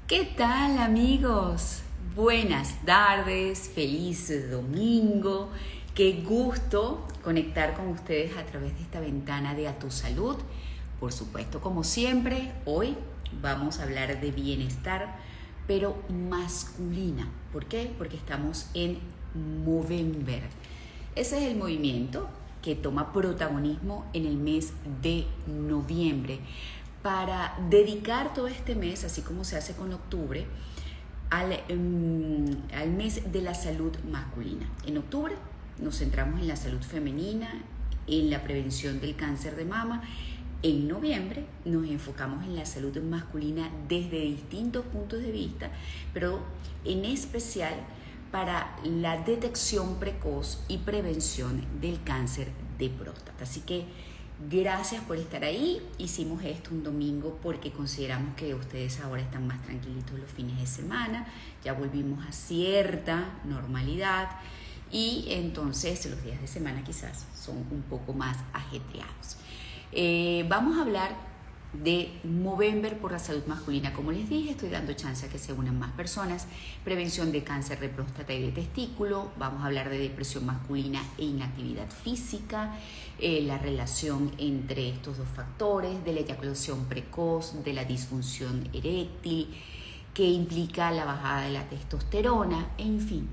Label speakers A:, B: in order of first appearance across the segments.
A: ¿Qué tal, amigos? Buenas tardes, feliz domingo. Qué gusto conectar con ustedes a través de esta ventana de A Tu Salud. Por supuesto, como siempre, hoy vamos a hablar de bienestar, pero masculina. ¿Por qué? Porque estamos en Movember. Ese es el movimiento que toma protagonismo en el mes de noviembre para dedicar todo este mes, así como se hace con octubre, al mes de la salud masculina. En octubre nos centramos en la salud femenina, en la prevención del cáncer de mama. En noviembre nos enfocamos en la salud masculina desde distintos puntos de vista, pero en especial para la detección precoz y prevención del cáncer de próstata. Así que gracias por estar ahí. Hicimos esto un domingo porque consideramos que ustedes ahora están más tranquilitos los fines de semana. Ya volvimos a cierta normalidad y entonces los días de semana quizás son un poco más ajetreados. Vamos a hablar de Movember por la salud masculina. Como les dije, estoy dando chance a que se unan más personas. Prevención de cáncer de próstata y de testículo. Vamos a hablar de depresión masculina e inactividad física, la relación entre estos dos factores, de la eyaculación precoz, de la disfunción eréctil, que implica la bajada de la testosterona, en fin,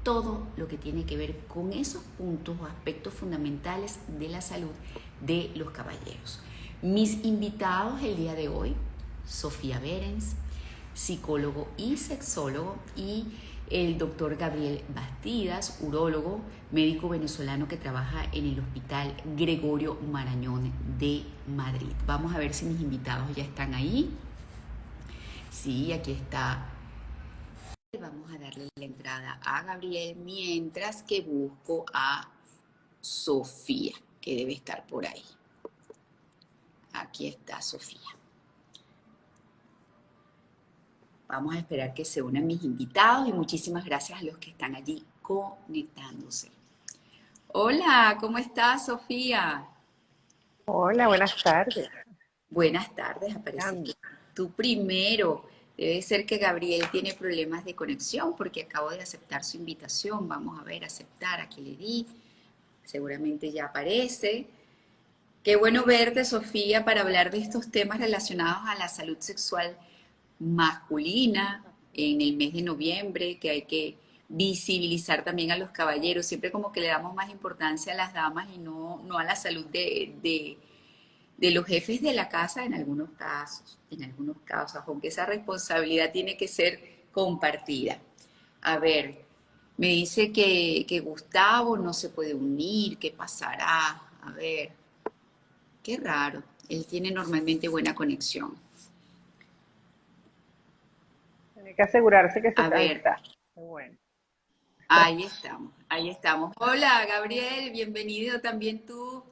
A: todo lo que tiene que ver con esos puntos o aspectos fundamentales de la salud de los caballeros. Mis invitados el día de hoy, Sofía Berens, psicólogo y sexólogo, y el doctor Gabriel Bastidas, urólogo, médico venezolano que trabaja en el Hospital Gregorio Marañón de Madrid. Vamos a ver si mis invitados ya están ahí. Sí, aquí está. Vamos a darle la entrada a Gabriel mientras que busco a Sofía, que debe estar por ahí. Aquí está Sofía. Vamos a esperar que se unan mis invitados y muchísimas gracias a los que están allí conectándose. Hola, ¿cómo estás, Sofía?
B: Hola, buenas tardes.
A: Buenas tardes, apareces
B: Ando.
A: tú primero. Debe ser que Gabriel tiene problemas de conexión porque acabo de aceptar su invitación. Vamos a ver, aceptar, aquí le di. Seguramente ya aparece. Qué bueno verte, Sofía, para hablar de estos temas relacionados a la salud sexual masculina en el mes de noviembre, que hay que visibilizar también a los caballeros. Siempre como que le damos más importancia a las damas y no a la salud de los jefes de la casa en algunos casos, aunque esa responsabilidad tiene que ser compartida. A ver, me dice que Gustavo no se puede unir, ¿qué pasará? A ver, qué raro, él tiene normalmente buena conexión.
B: Tiene que asegurarse que se...
A: A
B: Ahí
A: ver,
B: está. Qué bueno.
A: ahí estamos, ahí estamos. Hola, Gabriel, bienvenido también tú.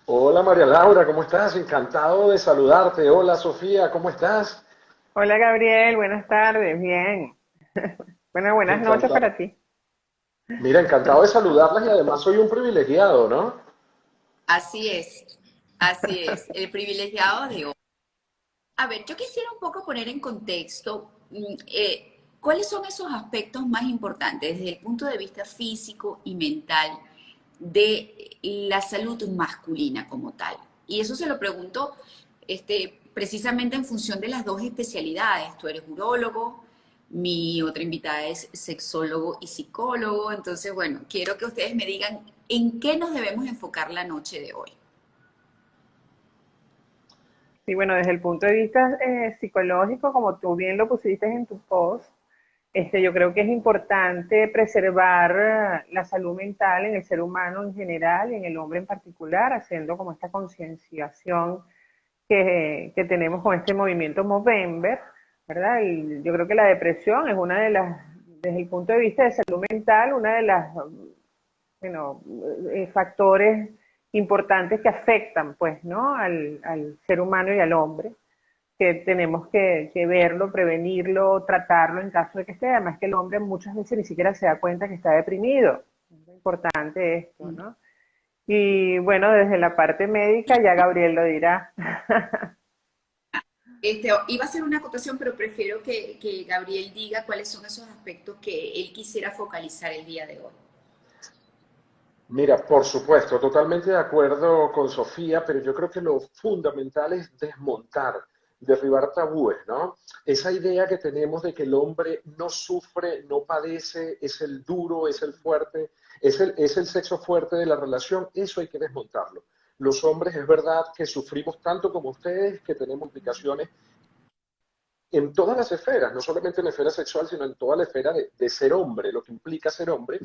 C: Hola María Laura, ¿cómo estás? Encantado de saludarte. Hola Sofía, ¿cómo estás?
B: Hola, Gabriel, buenas tardes. Bien. Bueno, buenas noches
C: Encantado.
B: para ti.
C: Mira, encantado de saludarlas y además soy un privilegiado, ¿no?
A: Así así es, el privilegiado de hoy. A ver, yo quisiera un poco poner en contexto cuáles son esos aspectos más importantes desde el punto de vista físico y mental de la salud masculina como tal. Y eso se lo pregunto precisamente en función de las dos especialidades. Tú eres urólogo, mi otra invitada es sexólogo y psicólogo. Entonces, bueno, quiero que ustedes me digan en qué nos debemos enfocar la noche de hoy.
B: Sí, bueno, desde el punto de vista psicológico, como tú bien lo pusiste en tu post, yo creo que es importante preservar la salud mental en el ser humano en general y en el hombre en particular, haciendo como esta concienciación que tenemos con este movimiento Movember, ¿verdad? Y yo creo que la depresión es una de las, desde el punto de vista de salud mental, una de las, bueno, factores importantes que afectan, pues, ¿no? Al ser humano y al hombre, que tenemos que verlo, prevenirlo, tratarlo en caso de que esté. Además que el hombre muchas veces ni siquiera se da cuenta que está deprimido. Es importante esto, ¿no? Y bueno, desde la parte médica ya Gabriel lo dirá.
A: Iba a hacer una acotación, pero prefiero que Gabriel diga cuáles son esos aspectos que él quisiera focalizar el día de hoy.
C: Mira, por supuesto, totalmente de acuerdo con Sofía, pero yo creo que lo fundamental es desmontar, derribar tabúes, ¿no? Esa idea que tenemos de que el hombre no sufre, no padece, es el duro, es el fuerte, es el sexo fuerte de la relación, eso hay que desmontarlo. Los hombres es verdad que sufrimos tanto como ustedes, que tenemos implicaciones en todas las esferas, no solamente en la esfera sexual, sino en toda la esfera de ser hombre, lo que implica ser hombre,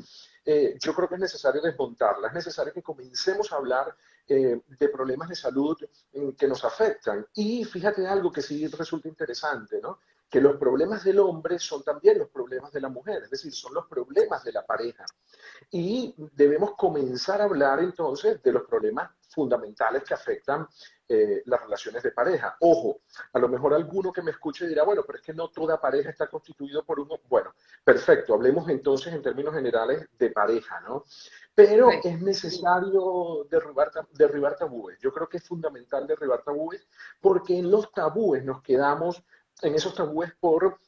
C: yo creo que es necesario desmontarla, es necesario que comencemos a hablar de problemas de salud que nos afectan. Y fíjate algo que sí resulta interesante, ¿no? Que los problemas del hombre son también los problemas de la mujer, es decir, son los problemas de la pareja. Y debemos comenzar a hablar entonces de los problemas fundamentales que afectan las relaciones de pareja. Ojo, a lo mejor alguno que me escuche dirá, bueno, pero es que no toda pareja está constituida por uno. Bueno, perfecto, hablemos entonces en términos generales de pareja, ¿no? Pero
A: Correcto.
C: es necesario derribar tabúes. Yo creo que es fundamental derribar tabúes porque en los tabúes nos quedamos, en esos tabúes por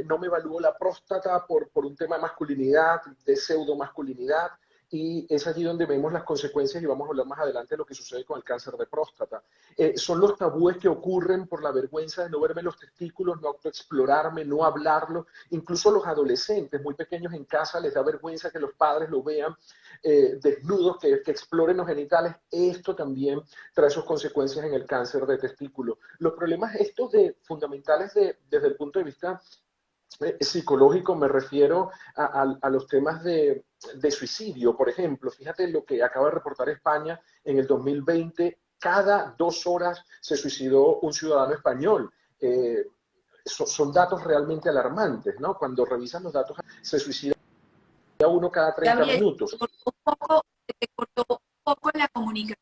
C: no me evalúo la próstata por un tema de masculinidad, de pseudo masculinidad, y es allí donde vemos las consecuencias y vamos a hablar más adelante de lo que sucede con el cáncer de próstata. Son los tabúes que ocurren por la vergüenza de no verme los testículos, no autoexplorarme, no hablarlo. Incluso los adolescentes muy pequeños en casa les da vergüenza que los padres lo vean desnudos, que exploren los genitales. Esto también trae sus consecuencias en el cáncer de testículo. Los problemas estos fundamentales desde el punto de vista psicológico me refiero a los temas de suicidio, por ejemplo. Fíjate lo que acaba de reportar España en el 2020, cada 2 horas se suicidó un ciudadano español. Son datos realmente alarmantes, ¿no? Cuando revisan los datos, se suicida uno cada 30
A: Gabriel,
C: minutos.
A: te cortó un poco la comunicación.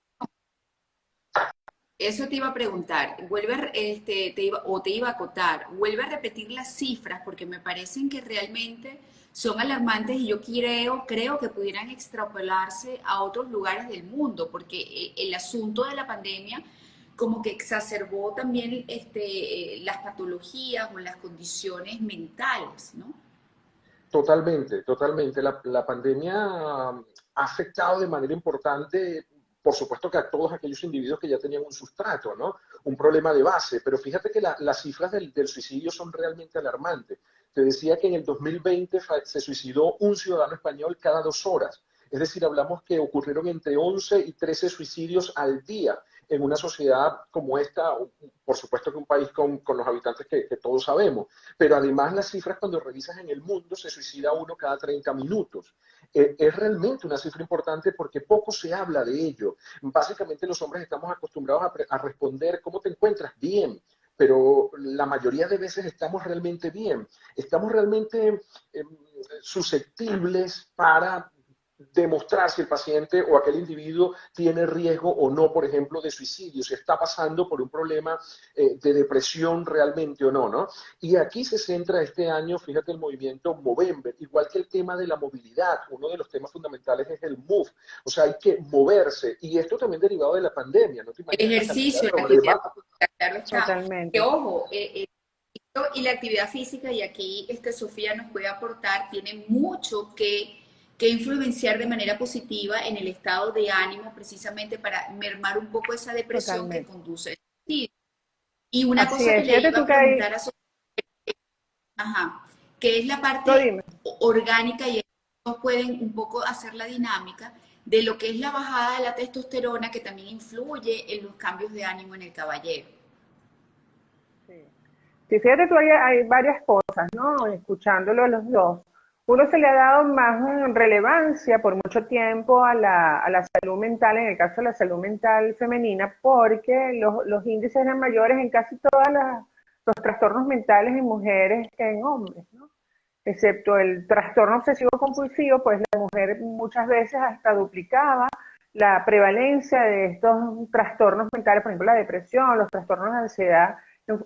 A: Eso te iba a preguntar, te iba a acotar, vuelve a repetir las cifras porque me parecen que realmente son alarmantes y yo creo que pudieran extrapolarse a otros lugares del mundo, porque el asunto de la pandemia como que exacerbó también las patologías o las condiciones mentales, ¿no?
C: Totalmente, totalmente. La pandemia ha afectado de manera importante, por supuesto que a todos aquellos individuos que ya tenían un sustrato, ¿no? Un problema de base, pero fíjate que las cifras del suicidio son realmente alarmantes. Te decía que en el 2020 se suicidó un ciudadano español cada 2 horas. Es decir, hablamos que ocurrieron entre 11 y 13 suicidios al día en una sociedad como esta, por supuesto que un país con los habitantes que todos sabemos, pero además las cifras cuando revisas en el mundo se suicida uno cada 30 minutos. Es realmente una cifra importante porque poco se habla de ello. Básicamente los hombres estamos acostumbrados a responder ¿cómo te encuentras? Bien, pero la mayoría de veces estamos realmente bien, estamos realmente susceptibles para demostrar si el paciente o aquel individuo tiene riesgo o no, por ejemplo, de suicidio, si está pasando por un problema de depresión realmente o no, ¿no? Y aquí se centra este año, fíjate, el movimiento Movember, igual que el tema de la movilidad, uno de los temas fundamentales es el MOVE, o sea, hay que moverse, y esto también derivado de la pandemia, ¿no te
A: El
C: imaginas la cantidad de
A: ejercicio, la actividad
C: problemas?
A: física, claro está. Que
B: Totalmente.
A: ojo, y la actividad física, y aquí Sofía nos puede aportar, tiene mucho que influenciar de manera positiva en el estado de ánimo, precisamente para mermar un poco esa depresión que
B: Totalmente.
A: conduce. Sí. Y una
B: Así
A: cosa que
B: es.
A: le
B: Fíjate
A: iba
B: tú
A: a
B: que hay,
A: preguntar a Sofía, ajá, que es la
B: no
A: parte
B: dime.
A: orgánica y ellos pueden un poco hacer la dinámica de lo que es la bajada de la testosterona que también influye en los cambios de ánimo en el caballero.
B: Sí. Sí, fíjate tú, hay varias cosas, ¿no? Escuchándolo a los dos. Uno se le ha dado más relevancia por mucho tiempo a la salud mental, en el caso de la salud mental femenina, porque los índices eran mayores en casi todos los trastornos mentales en mujeres que en hombres, ¿no? Excepto el trastorno obsesivo compulsivo, pues la mujer muchas veces hasta duplicaba la prevalencia de estos trastornos mentales, por ejemplo la depresión, los trastornos de ansiedad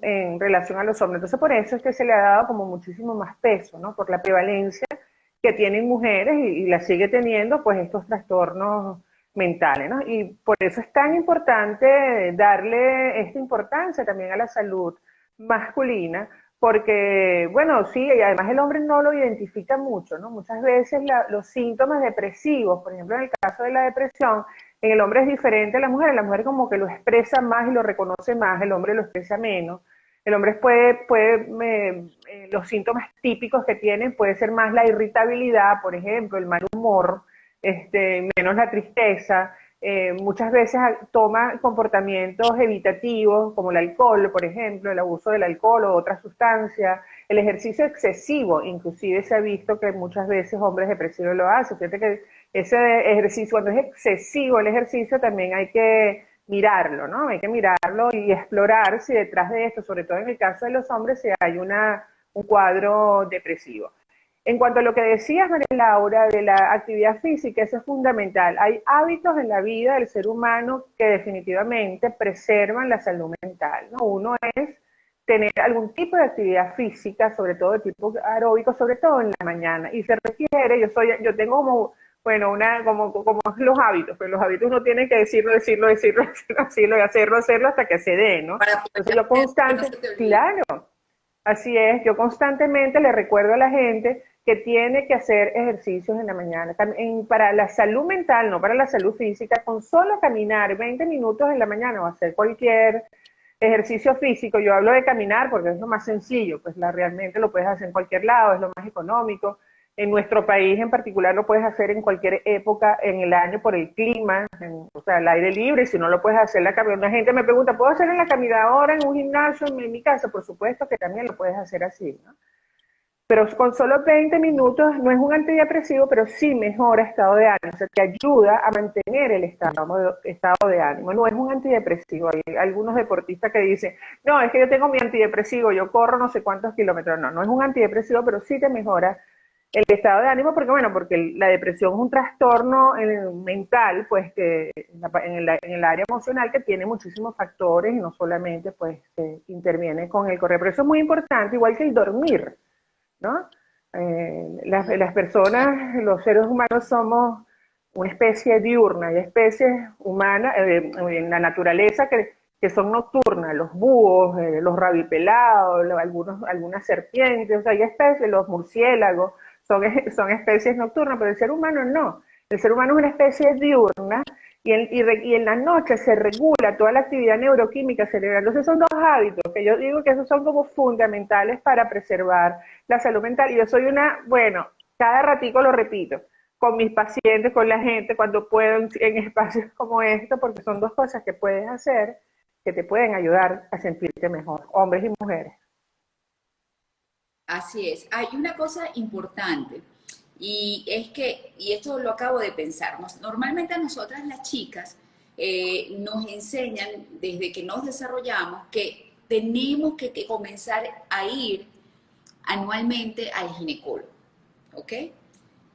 B: en relación a los hombres. Entonces por eso es que se le ha dado como muchísimo más peso, ¿no? Por la prevalencia que tienen mujeres y la sigue teniendo pues estos trastornos mentales, ¿no? Y por eso es tan importante darle esta importancia también a la salud masculina, porque, bueno, sí, y además el hombre no lo identifica mucho, ¿no? Muchas veces los síntomas depresivos, por ejemplo, en el caso de la depresión, en el hombre es diferente a la mujer como que lo expresa más y lo reconoce más, el hombre lo expresa menos. El hombre los síntomas típicos que tienen puede ser más la irritabilidad, por ejemplo, el mal humor, menos la tristeza, muchas veces toma comportamientos evitativos como el alcohol, por ejemplo, el abuso del alcohol o otras sustancias, el ejercicio excesivo, inclusive se ha visto que muchas veces hombres depresivos lo hacen. Fíjate que ese ejercicio, cuando es excesivo el ejercicio, también hay que mirarlo, ¿no? Hay que mirarlo y explorar si detrás de esto, sobre todo en el caso de los hombres, si hay un cuadro depresivo. En cuanto a lo que decías, María Laura, de la actividad física, eso es fundamental. Hay hábitos en la vida del ser humano que definitivamente preservan la salud mental, ¿no? Uno es tener algún tipo de actividad física, sobre todo de tipo aeróbico, sobre todo en la mañana. Y se requiere, yo tengo como, bueno, como los hábitos, pero los hábitos uno tiene que decirlo y hacerlo hasta que se dé, ¿no?
A: Para
B: Entonces yo
A: que no
B: constante,
A: se te olvide.
B: claro, así es, yo constantemente le recuerdo a la gente que tiene que hacer ejercicios en la mañana. Para la salud mental, no para la salud física, con solo caminar 20 minutos en la mañana o hacer cualquier ejercicio físico, yo hablo de caminar porque es lo más sencillo, pues realmente lo puedes hacer en cualquier lado, es lo más económico. En nuestro país en particular lo puedes hacer en cualquier época en el año por el clima, o sea, al aire libre. Si no lo puedes hacer la caminata, una gente me pregunta, ¿puedo hacer en la caminadora, en un gimnasio, en mi casa? Por supuesto que también lo puedes hacer así, ¿no? Pero con solo 20 minutos no es un antidepresivo, pero sí mejora estado de ánimo, o sea, te ayuda a mantener el estado de ánimo. No es un antidepresivo. Hay algunos deportistas que dicen, no, es que yo tengo mi antidepresivo, yo corro no sé cuántos kilómetros. No, no es un antidepresivo, pero sí te mejora el estado de ánimo, porque bueno, porque la depresión es un trastorno mental, pues que en el área emocional, que tiene muchísimos factores y no solamente pues interviene con el correr. Pero eso es muy importante, igual que el dormir, ¿no? Las personas, los seres humanos somos una especie diurna, hay especies humanas en la naturaleza que son nocturnas, los búhos, los rabipelados, algunas serpientes, o sea, hay especies, los murciélagos, son especies nocturnas, pero el ser humano no. El ser humano es una especie diurna y en la noche se regula toda la actividad neuroquímica cerebral. Entonces son dos hábitos que yo digo que esos son como fundamentales para preservar la salud mental. Y yo soy bueno, cada ratico lo repito, con mis pacientes, con la gente, cuando puedo en espacios como esto, porque son dos cosas que puedes hacer que te pueden ayudar a sentirte mejor, hombres y mujeres.
A: Así es. Hay una cosa importante y es que, y esto lo acabo de pensar, normalmente a nosotras las chicas nos enseñan desde que nos desarrollamos que tenemos que comenzar a ir anualmente al ginecólogo, ¿ok?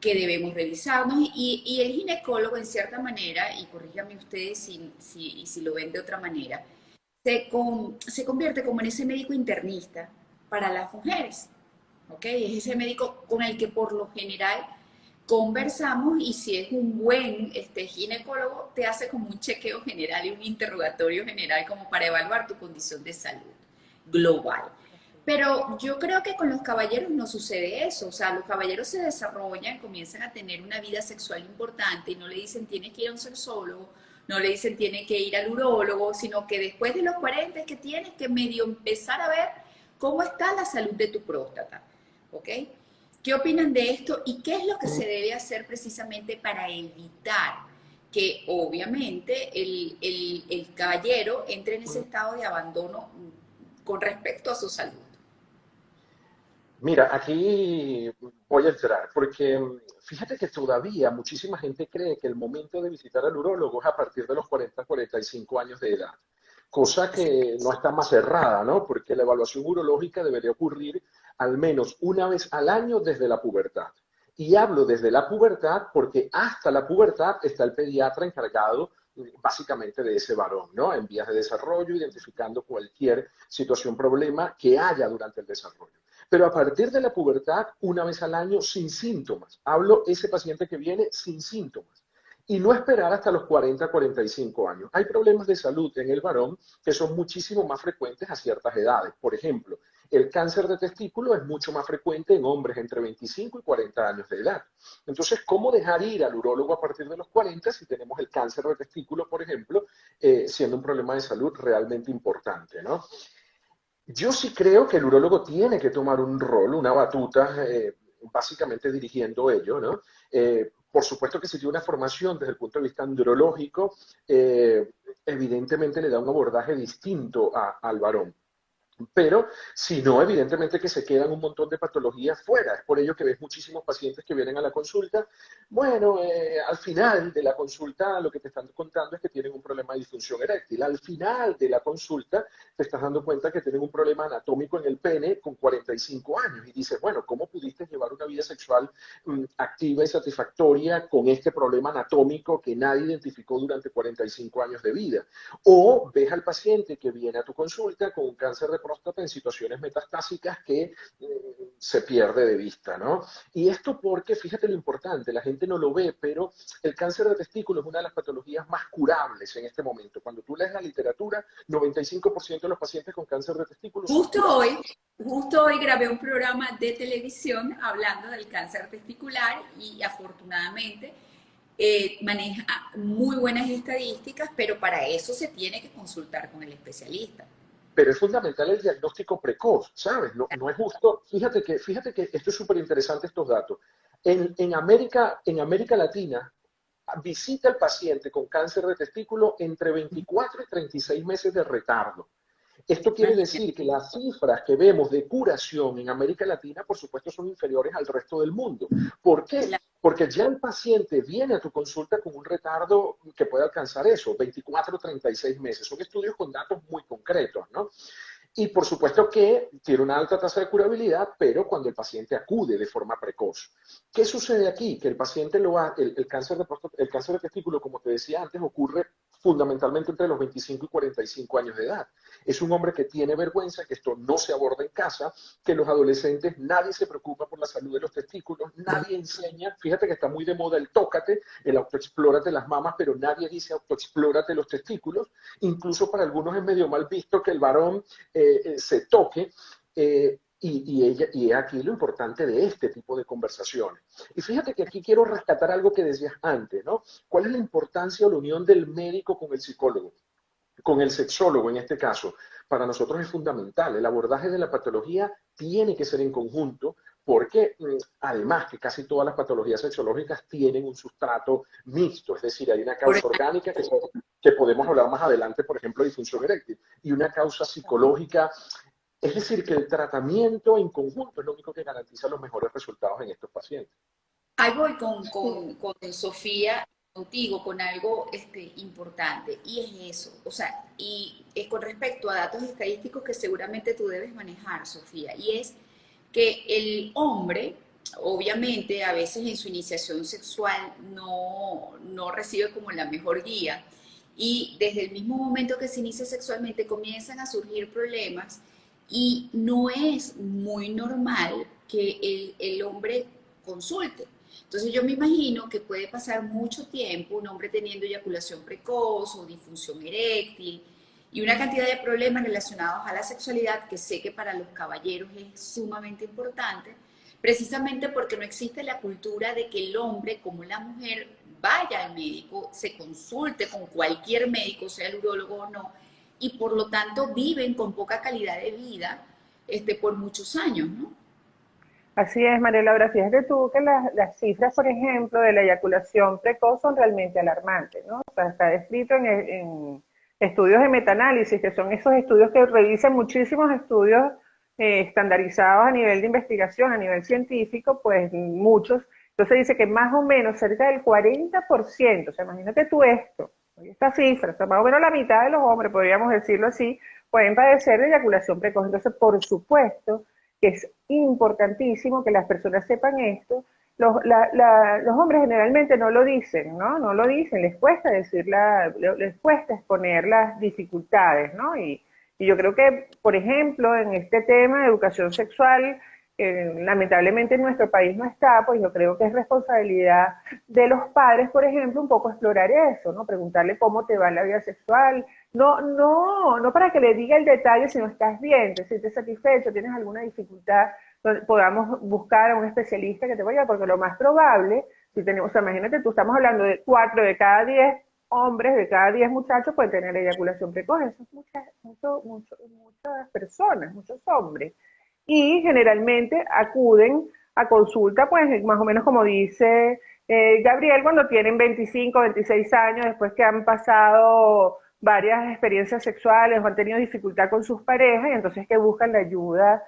A: Que debemos revisarnos y el ginecólogo en cierta manera, y corríjame ustedes si lo ven de otra manera, se convierte como en ese médico internista para las mujeres. ¿Ok? Es ese médico con el que por lo general conversamos y si es un buen ginecólogo, te hace como un chequeo general y un interrogatorio general como para evaluar tu condición de salud global. Pero yo creo que con los caballeros no sucede eso, o sea, los caballeros se desarrollan, comienzan a tener una vida sexual importante y no le dicen tienes que ir a un sexólogo, no le dicen tienes que ir al urólogo, sino que después de los 40 es que tienes que medio empezar a ver cómo está la salud de tu próstata. ¿Ok? ¿Qué opinan de esto y qué es lo que se debe hacer precisamente para evitar que obviamente el caballero entre en ese estado de abandono con respecto a su salud?
C: Mira, aquí voy a entrar, porque fíjate que todavía muchísima gente cree que el momento de visitar al urólogo es a partir de los 40, 45 años de edad, cosa que no está más cerrada, ¿no? Porque la evaluación urológica debería ocurrir al menos una vez al año desde la pubertad. Y hablo desde la pubertad porque hasta la pubertad está el pediatra encargado básicamente de ese varón, ¿no? En vías de desarrollo, identificando cualquier situación, problema que haya durante el desarrollo. Pero a partir de la pubertad, una vez al año, sin síntomas. Hablo ese paciente que viene sin síntomas. y no esperar hasta los 40, 45 años. Hay problemas de salud en el varón que son muchísimo más frecuentes a ciertas edades. Por ejemplo, el cáncer de testículo es mucho más frecuente en hombres entre 25 y 40 años de edad. Entonces, ¿cómo dejar ir al urólogo a partir de los 40 si tenemos el cáncer de testículo, por ejemplo, siendo un problema de salud realmente importante, ¿no? Yo sí creo que el urólogo tiene que tomar un rol, una batuta, básicamente dirigiendo ello, ¿no? Por supuesto que si tiene una formación desde el punto de vista andrológico, evidentemente le da un abordaje distinto al varón. Pero si no, evidentemente que se quedan un montón de patologías fuera. Es por ello que ves muchísimos pacientes que vienen a la consulta. Bueno, al final de la consulta lo que te están contando es que tienen un problema de disfunción eréctil. Al final de la consulta te estás dando cuenta que tienen un problema anatómico en el pene con 45 años. Y dices, bueno, ¿cómo pudiste llevar una vida sexual activa y satisfactoria con este problema anatómico que nadie identificó durante 45 años de vida? O ves al paciente que viene a tu consulta con un cáncer de próstata en situaciones metastásicas que se pierde de vista, ¿no? Y esto porque, fíjate lo importante, la gente no lo ve, pero el cáncer de testículo es una de las patologías más curables en este momento. Cuando tú lees la literatura, 95% de los pacientes con cáncer de testículo son curables.
A: Justo hoy grabé un programa de televisión hablando del cáncer testicular y afortunadamente maneja muy buenas estadísticas, pero para eso se tiene que consultar con el especialista.
C: Pero es fundamental el diagnóstico precoz, ¿sabes? No, no es justo. Fíjate que esto es súper interesante, estos datos. En América Latina, visita al paciente con cáncer de testículo entre 24 y 36 meses de retardo. Esto quiere decir que las cifras que vemos de curación en América Latina, por supuesto, son inferiores al resto del mundo. ¿Por qué? Porque ya el paciente viene a tu consulta con un retardo que puede alcanzar eso, 24 o 36 meses. Son estudios con datos muy concretos, ¿no? Y por supuesto que tiene una alta tasa de curabilidad, pero cuando el paciente acude de forma precoz. ¿Qué sucede aquí? Que el paciente el cáncer el cáncer de testículo, como te decía antes, ocurre fundamentalmente entre los 25 y 45 años de edad. Es un hombre que tiene vergüenza, que esto no se aborda en casa, que los adolescentes, nadie se preocupa por la salud de los testículos, nadie enseña, fíjate que está muy de moda el tócate, el autoexplórate las mamas, pero nadie dice autoexplórate los testículos, incluso para algunos es medio mal visto que el varón se toque, y aquí lo importante de este tipo de conversaciones. Y fíjate que aquí quiero rescatar algo que decías antes, ¿no? ¿Cuál es la importancia o la unión del médico con el psicólogo? Con el sexólogo en este caso. Para nosotros es fundamental. El abordaje de la patología tiene que ser en conjunto porque además que casi todas las patologías sexológicas tienen un sustrato mixto, es decir, hay una causa orgánica que podemos hablar más adelante, por ejemplo, de disfunción eréctil, y una causa psicológica. Es decir, que el tratamiento en conjunto es lo único que garantiza los mejores resultados en estos pacientes.
A: Ahí voy con Sofía, contigo, con algo importante, y es eso, o sea, y es con respecto a datos estadísticos que seguramente tú debes manejar, Sofía, y es que el hombre, obviamente, a veces en su iniciación sexual no recibe como la mejor guía, y desde el mismo momento que se inicia sexualmente comienzan a surgir problemas, y no es muy normal que el hombre consulte. Entonces yo me imagino que puede pasar mucho tiempo un hombre teniendo eyaculación precoz o disfunción eréctil y una cantidad de problemas relacionados a la sexualidad que sé que para los caballeros es sumamente importante, precisamente porque no existe la cultura de que el hombre como la mujer vaya al médico, se consulte con cualquier médico, sea el urólogo o no, y por lo tanto viven con poca calidad de vida por muchos años, ¿no?
B: Así es, María Laura. Fíjate tú que las cifras, por ejemplo, de la eyaculación precoz son realmente alarmantes, ¿no? O sea, está descrito en estudios de metaanálisis, que son esos estudios que revisan muchísimos estudios estandarizados a nivel de investigación, a nivel científico, pues muchos. Entonces dice que más o menos cerca del 40%, o sea, imagínate tú esto, esta cifra, o sea, más o menos la mitad de los hombres, podríamos decirlo así, pueden padecer de eyaculación precoz. Entonces, por supuesto, que es importantísimo que las personas sepan esto. Los hombres generalmente no lo dicen, ¿no? No lo dicen, les cuesta les cuesta exponer las dificultades, ¿no? Y yo creo que, por ejemplo, en este tema de educación sexual, que lamentablemente en nuestro país no está, pues yo creo que es responsabilidad de los padres, por ejemplo, un poco explorar eso, ¿no? Preguntarle cómo te va la vida sexual, no para que le diga el detalle si no estás bien, te sientes satisfecho, tienes alguna dificultad, podamos buscar a un especialista que te vaya, porque lo más probable, si tenemos, o sea, imagínate tú, estamos hablando de 4 de cada 10 hombres, de cada 10 muchachos pueden tener eyaculación precoz, eso es muchas personas, muchos hombres, y generalmente acuden a consulta, pues más o menos como dice Gabriel, cuando tienen 25, 26 años, después que han pasado varias experiencias sexuales o han tenido dificultad con sus parejas, y entonces que buscan la ayuda.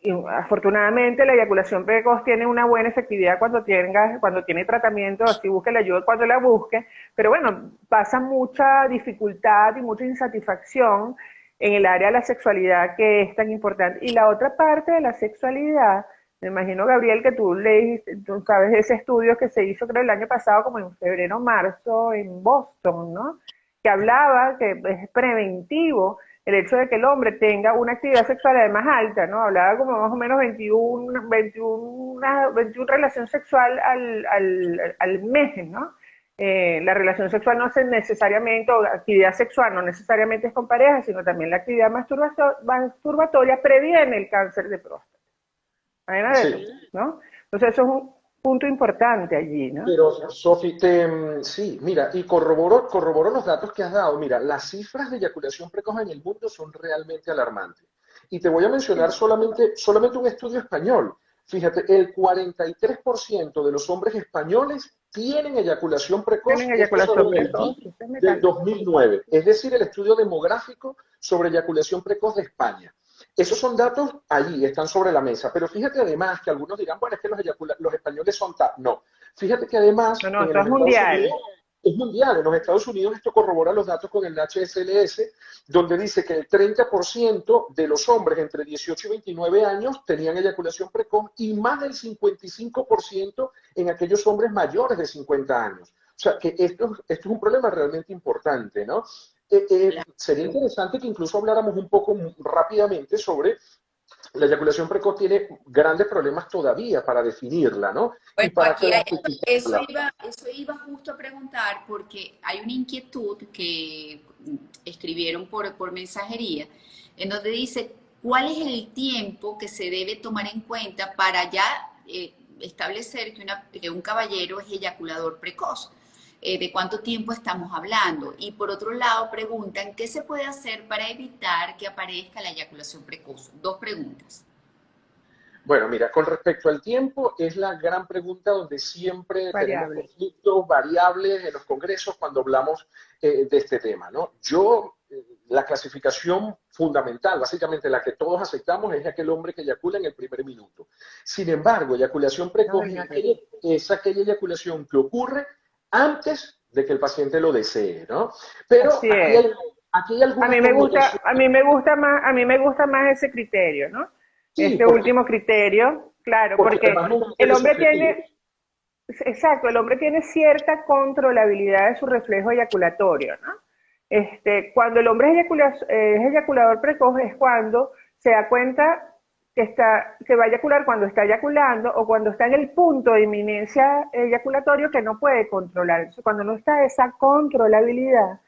B: Y afortunadamente la eyaculación precoz tiene una buena efectividad cuando tiene tratamiento, así busque la ayuda cuando la busque, pero bueno, pasa mucha dificultad y mucha insatisfacción en el área de la sexualidad, que es tan importante. Y la otra parte de la sexualidad, me imagino, Gabriel, que tú leíste, tú sabes ese estudio que se hizo creo el año pasado, como en febrero o marzo, en Boston, ¿no? Que hablaba que es preventivo el hecho de que el hombre tenga una actividad sexual además alta, ¿no? Hablaba como más o menos 21 relaciones sexual al mes, ¿no? La relación sexual no es necesariamente, o actividad sexual no necesariamente es con pareja, sino también la actividad masturbatoria previene el cáncer de próstata.
C: Sí.
B: ¿No? Entonces eso es un punto importante allí, ¿no?
C: Pero, Sofi, sí, mira, y corroboro los datos que has dado. Mira, las cifras de eyaculación precoz en el mundo son realmente alarmantes. Y te voy a mencionar solamente un estudio español. Fíjate, el 43% de los hombres españoles tienen eyaculación precoz.
B: Tienen eyaculación precoz.
C: Del 2009. Es decir, el estudio demográfico sobre eyaculación precoz de España. Esos son datos allí, están sobre la mesa. Pero fíjate además que algunos dirán, bueno, es que los españoles son no. Fíjate que además
B: no, esto es mundial.
C: Es mundial. En los Estados Unidos esto corrobora los datos con el HSLS, donde dice que el 30% de los hombres entre 18 y 29 años tenían eyaculación precoz y más del 55% en aquellos hombres mayores de 50 años. O sea, que esto es un problema realmente importante, ¿no? Sería interesante que incluso habláramos un poco rápidamente sobre la eyaculación precoz. Tiene grandes problemas todavía para definirla, ¿no?
A: Bueno,
C: y para
A: aquí eso iba justo a preguntar, porque hay una inquietud que escribieron por mensajería, en donde dice, ¿cuál es el tiempo que se debe tomar en cuenta para ya establecer que un caballero es eyaculador precoz? ¿De cuánto tiempo estamos hablando? Y por otro lado preguntan, ¿qué se puede hacer para evitar que aparezca la eyaculación precoz? Dos preguntas.
C: Bueno, mira, con respecto al tiempo, es la gran pregunta donde siempre tenemos conflictos, variables en los congresos cuando hablamos de este tema, ¿no? La clasificación fundamental, básicamente la que todos aceptamos, es aquel hombre que eyacula en el primer minuto. Sin embargo, eyaculación precoz es aquella eyaculación que ocurre antes de que el paciente lo desee, ¿no? Pero aquí hay algunas
B: a mí me gusta más ese criterio, ¿no?
C: Sí,
B: último criterio, claro, porque el hombre el hombre tiene cierta controlabilidad de su reflejo eyaculatorio, ¿no? Cuando el hombre es eyaculador precoz es cuando se da cuenta que va a eyacular cuando está eyaculando o cuando está en el punto de inminencia eyaculatorio que no puede controlar. Entonces, cuando no está esa controlabilidad,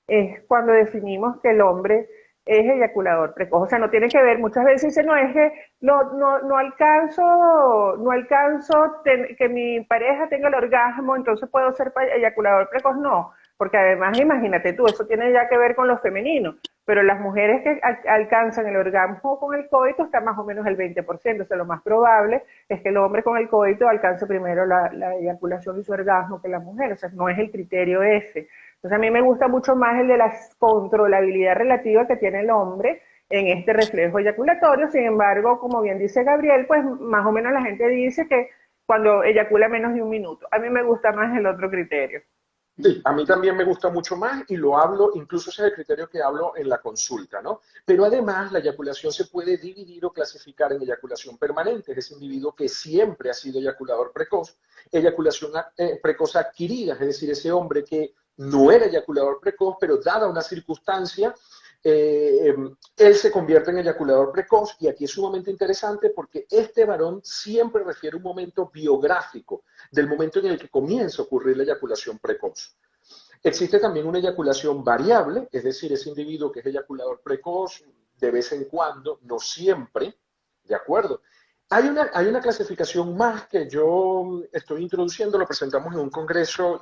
B: es cuando definimos que el hombre es eyaculador precoz. O sea, no tiene que ver, muchas veces dicen, no, es que no alcanzo que mi pareja tenga el orgasmo, entonces puedo ser eyaculador precoz. No, porque además, imagínate tú, eso tiene ya que ver con lo femenino, pero las mujeres que alcanzan el orgasmo con el coito está más o menos el 20%, o sea, lo más probable es que el hombre con el coito alcance primero la eyaculación y su orgasmo que la mujer, o sea, no es el criterio ese. Entonces a mí me gusta mucho más el de la controlabilidad relativa que tiene el hombre en este reflejo eyaculatorio. Sin embargo, como bien dice Gabriel, pues más o menos la gente dice que cuando eyacula menos de un minuto. A mí me gusta más el otro criterio.
C: Sí, a mí también me gusta mucho más y lo hablo, incluso ese es el criterio que hablo en la consulta, ¿no? Pero además la eyaculación se puede dividir o clasificar en eyaculación permanente, es ese individuo que siempre ha sido eyaculador precoz, eyaculación precoz adquirida, es decir, ese hombre que no era eyaculador precoz, pero dada una circunstancia él se convierte en eyaculador precoz, y aquí es sumamente interesante porque este varón siempre refiere un momento biográfico del momento en el que comienza a ocurrir la eyaculación precoz. Existe también una eyaculación variable, es decir, ese individuo que es eyaculador precoz de vez en cuando, no siempre, ¿de acuerdo? Hay una clasificación más que yo estoy introduciendo, lo presentamos en un congreso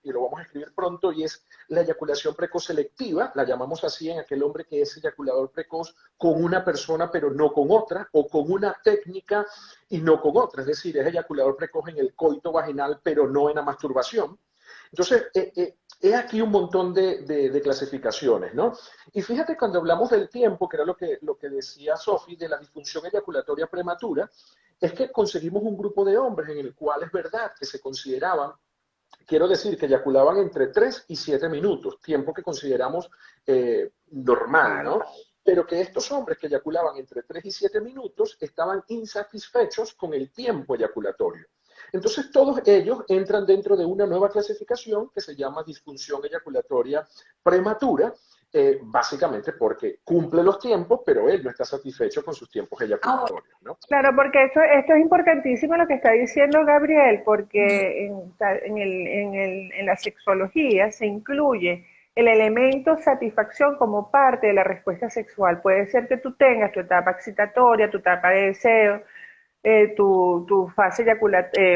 C: y lo vamos a escribir pronto, y es la eyaculación precoz selectiva, la llamamos así en aquel hombre que es eyaculador precoz con una persona pero no con otra, o con una técnica y no con otra, es decir, es eyaculador precoz en el coito vaginal pero no en la masturbación. Entonces, he aquí un montón de clasificaciones, ¿no? Y fíjate, cuando hablamos del tiempo, que era lo que decía Sofi, de la disfunción eyaculatoria prematura, es que conseguimos un grupo de hombres en el cual es verdad que se consideraban, quiero decir, que eyaculaban entre 3 y 7 minutos, tiempo que consideramos normal, ¿no? Pero que estos hombres que eyaculaban entre 3 y 7 minutos estaban insatisfechos con el tiempo eyaculatorio. Entonces, todos ellos entran dentro de una nueva clasificación que se llama disfunción eyaculatoria prematura, básicamente porque cumple los tiempos, pero él no está satisfecho con sus tiempos eyaculatorios, ¿no?
B: Claro, porque esto es importantísimo lo que está diciendo Gabriel, porque en la sexología se incluye el elemento satisfacción como parte de la respuesta sexual. Puede ser que tú tengas tu etapa excitatoria, tu etapa de deseo, tu fase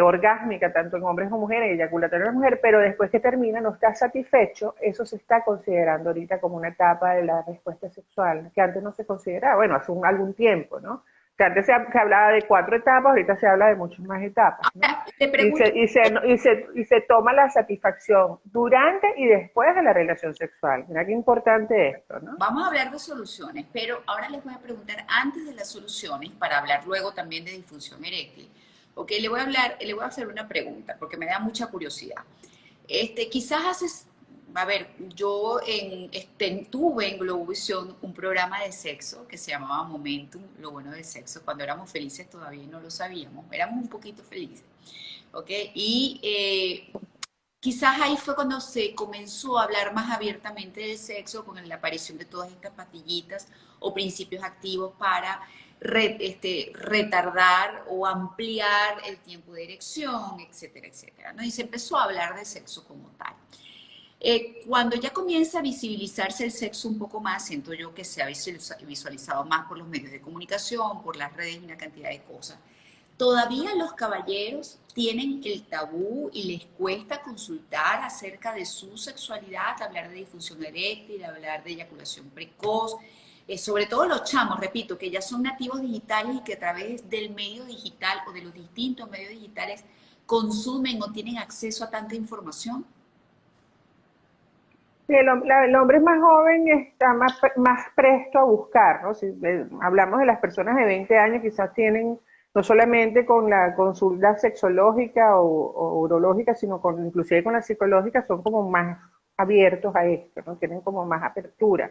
B: orgásmica, tanto en hombres como mujeres, eyaculatoria en mujer, pero después que termina no estás satisfecho, eso se está considerando ahorita como una etapa de la respuesta sexual, que antes no se consideraba, bueno, hace algún tiempo, ¿no? Que antes se hablaba de 4 etapas, ahorita se habla de muchas más etapas, ¿no?
A: Te pregunto,
B: Y se toma la satisfacción durante y después de la relación sexual. Mira qué importante esto, ¿no?
A: vamos a hablar de soluciones, pero ahora les voy a preguntar antes de las soluciones, para hablar luego también de disfunción eréctil. Ok, le voy a hacer una pregunta, porque me da mucha curiosidad. Quizás haces, a ver, yo tuve en Globovisión un programa de sexo que se llamaba Momentum, lo bueno del sexo, cuando éramos felices todavía no lo sabíamos, éramos un poquito felices, ¿ok? Y quizás ahí fue cuando se comenzó a hablar más abiertamente del sexo, con la aparición de todas estas pastillitas o principios activos para retardar o ampliar el tiempo de erección, etcétera, etcétera, ¿no? Y se empezó a hablar de sexo como tal. Cuando ya comienza a visibilizarse el sexo un poco más, siento yo que se ha visualizado más por los medios de comunicación, por las redes y una cantidad de cosas. Todavía los caballeros tienen el tabú y les cuesta consultar acerca de su sexualidad, hablar de disfunción eréctil, hablar de eyaculación precoz, sobre todo los chamos, repito, que ya son nativos digitales y que a través del medio digital o de los distintos medios digitales consumen o tienen acceso a tanta información.
B: Sí, el hombre más joven está más presto a buscar, ¿no? Si hablamos de las personas de 20 años, quizás tienen no solamente con la consulta sexológica o urológica, sino inclusive con la psicológica, son como más abiertos a esto, ¿no? Tienen como más apertura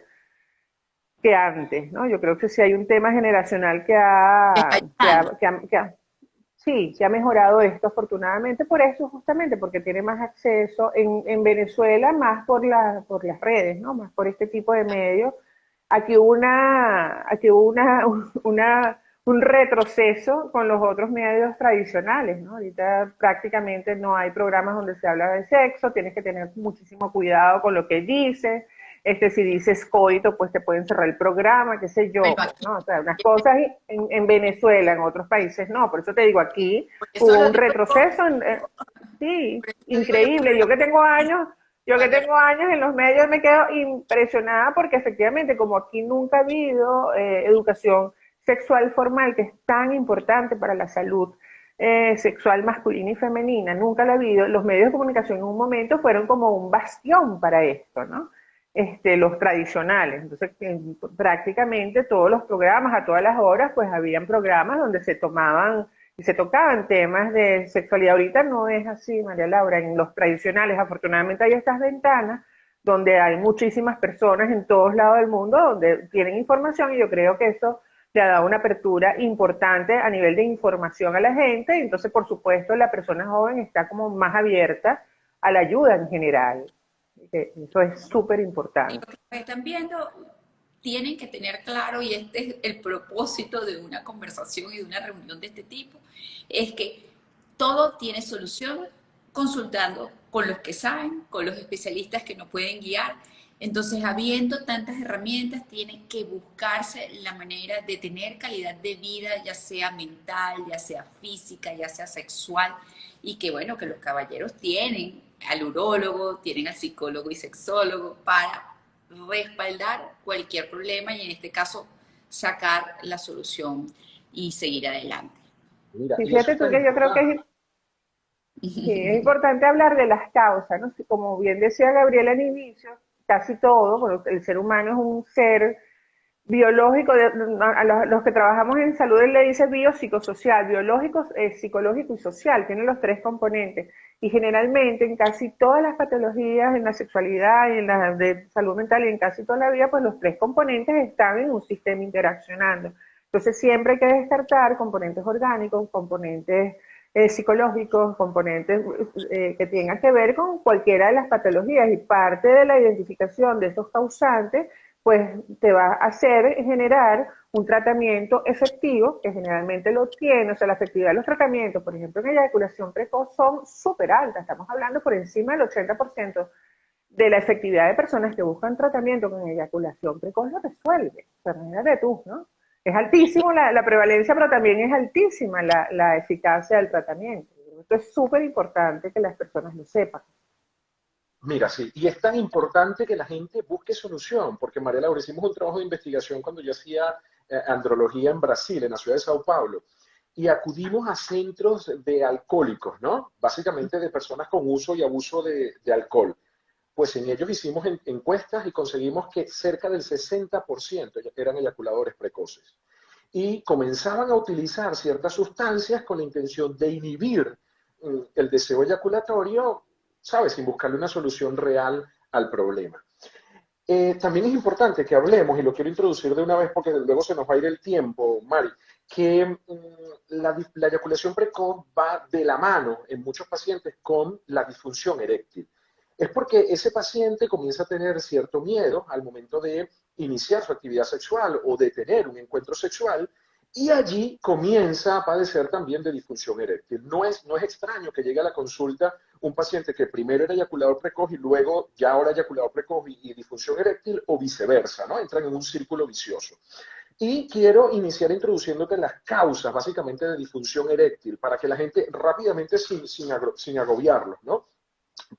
B: que antes, ¿no? Yo creo que sí hay un tema generacional sí, se ha mejorado esto afortunadamente por eso, justamente porque tiene más acceso en Venezuela, más por las redes, ¿no? Más por este tipo de medios. Aquí hubo un retroceso con los otros medios tradicionales, ¿no? Ahorita prácticamente no hay programas donde se habla de sexo, tienes que tener muchísimo cuidado con lo que dices. Si dices coito, pues te pueden cerrar el programa, qué sé yo,
A: Bueno,
B: pues, ¿no? O sea, unas cosas en Venezuela, en otros países no, por eso te digo, aquí hubo un retroceso, sí, increíble. Yo que tengo años en los medios me quedo impresionada porque efectivamente, como aquí nunca ha habido educación sexual formal, que es tan importante para la salud sexual masculina y femenina, nunca la ha habido, los medios de comunicación en un momento fueron como un bastión para esto, ¿no? Los tradicionales. Entonces, prácticamente todos los programas, a todas las horas, pues habían programas donde se tomaban y se tocaban temas de sexualidad. Ahorita no es así, María Laura, en los tradicionales, afortunadamente hay estas ventanas donde hay muchísimas personas en todos lados del mundo donde tienen información, y yo creo que eso le ha dado una apertura importante a nivel de información a la gente, y entonces, por supuesto, la persona joven está como más abierta a la ayuda en general. Eso es súper
A: Y
B: importante.
A: lo que están viendo, tienen que tener claro, y este es el propósito de una conversación y de una reunión de este tipo, es que todo tiene solución consultando con los que saben, con los especialistas que nos pueden guiar. Entonces, habiendo tantas herramientas, tiene que buscarse la manera de tener calidad de vida, ya sea mental, ya sea física, ya sea sexual, y que bueno, que los caballeros tienen al urólogo, tienen al psicólogo y sexólogo para respaldar cualquier problema y en este caso sacar la solución y seguir adelante.
C: Mira,
B: Y
C: y eso
B: fíjate
C: es
B: tú
C: tan
B: que yo creo que
C: importante.
B: sí, es importante hablar de las causas, ¿no? Como bien decía Gabriela al inicio, casi todo, bueno, el ser humano es un ser biológico, a los que trabajamos en salud él le dice biopsicosocial, biológico, psicológico y social, tiene los tres componentes. Y generalmente en casi todas las patologías, en la sexualidad y en la de salud mental y en casi toda la vida, pues los tres componentes están en un sistema interaccionando. Entonces siempre hay que descartar componentes orgánicos, componentes psicológicos, componentes que tengan que ver con cualquiera de las patologías y parte de la identificación de esos causantes pues te va a hacer generar un tratamiento efectivo, que generalmente lo tiene, o sea, la efectividad de los tratamientos, por ejemplo, en eyaculación precoz son súper altas, estamos hablando por encima del 80% de la efectividad de personas que buscan tratamiento con eyaculación precoz lo resuelve, o sea, imagínate tú, ¿no? Es altísimo la prevalencia, pero también es altísima la eficacia del tratamiento. Esto es súper importante que las personas lo sepan.
C: Mira, sí, y es tan importante que la gente busque solución, porque María Laura, hicimos un trabajo de investigación cuando yo hacía andrología en Brasil, en la ciudad de Sao Paulo, y acudimos a centros de alcohólicos, ¿no? Básicamente de personas con uso y abuso de alcohol. Pues en ellos hicimos encuestas y conseguimos que cerca del 60% eran eyaculadores precoces. Y comenzaban a utilizar ciertas sustancias con la intención de inhibir el deseo eyaculatorio, ¿sabes? Sin buscarle una solución real al problema. También es importante que hablemos, y lo quiero introducir de una vez porque luego se nos va a ir el tiempo, Mari, que la eyaculación precoz va de la mano en muchos pacientes con la disfunción eréctil. Es porque ese paciente comienza a tener cierto miedo al momento de iniciar su actividad sexual o de tener un encuentro sexual y allí comienza a padecer también de disfunción eréctil. No es extraño que llegue a la consulta un paciente que primero era eyaculador precoz y luego ya ahora eyaculador precoz y disfunción eréctil o viceversa, ¿no? Entran en un círculo vicioso. Y quiero iniciar introduciéndote las causas básicamente de disfunción eréctil para que la gente rápidamente, sin agobiarlos, ¿no?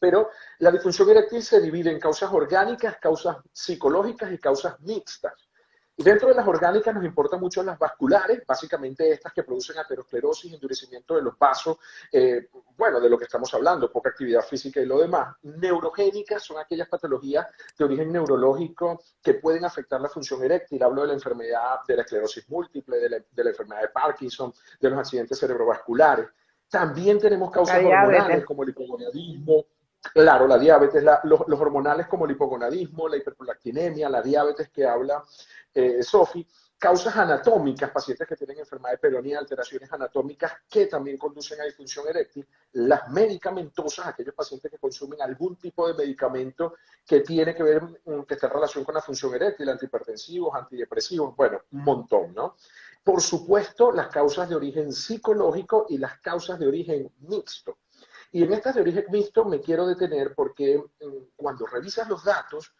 C: Pero la disfunción eréctil se divide en causas orgánicas, causas psicológicas y causas mixtas. Y dentro de las orgánicas nos importan mucho las vasculares, básicamente estas que producen aterosclerosis, endurecimiento de los vasos, bueno, de lo que estamos hablando, poca actividad física y lo demás. Neurogénicas son aquellas patologías de origen neurológico que pueden afectar la función eréctil. Hablo de la enfermedad de la esclerosis múltiple, de la enfermedad de Parkinson, de los accidentes cerebrovasculares. También tenemos
B: La
C: causas hormonales
B: diabetes.
C: como el hipogonadismo, claro, la diabetes, los hormonales como el hipogonadismo, la hiperprolactinemia, la diabetes que habla Sofi, causas anatómicas, pacientes que tienen enfermedad de peronía, alteraciones anatómicas que también conducen a disfunción eréctil, las medicamentosas, aquellos pacientes que consumen algún tipo de medicamento que tiene que ver, que está en relación con la función eréctil, antihipertensivos, antidepresivos, bueno, un montón, ¿no? Por supuesto, las causas de origen psicológico y las causas de origen mixto. Y en estas de origen mixto me quiero detener porque cuando revisas los datos,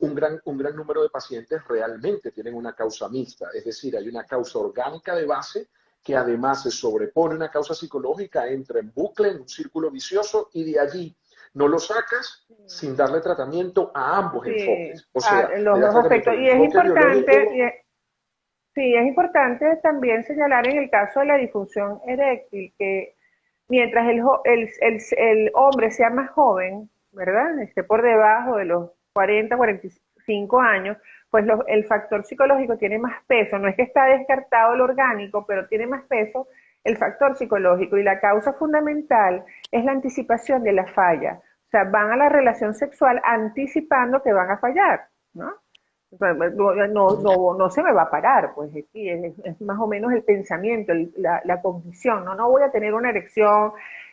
C: un gran número de pacientes realmente tienen una causa mixta, es decir, hay una causa orgánica de base que además se sobrepone a una causa psicológica, entra en bucle, en un círculo vicioso y de allí no lo sacas sin darle tratamiento a ambos
B: Sí,
C: enfoques. O sea,
B: los
C: le das
B: dos
C: tratamiento
B: aspectos.
C: al
B: Y es
C: enfoque
B: importante,
C: biológico.
B: sí, es importante también señalar en el caso de la disfunción eréctil que mientras el hombre sea más joven, ¿verdad? Esté por debajo de los 40, 45 años, pues el factor psicológico tiene más peso. No es que está descartado el orgánico, pero tiene más peso el factor psicológico. Y la causa fundamental es la anticipación de la falla. O sea, van a la relación sexual anticipando que van a fallar, ¿no? No se me va a parar, pues es más o menos el pensamiento, la cognición, no voy a tener una erección,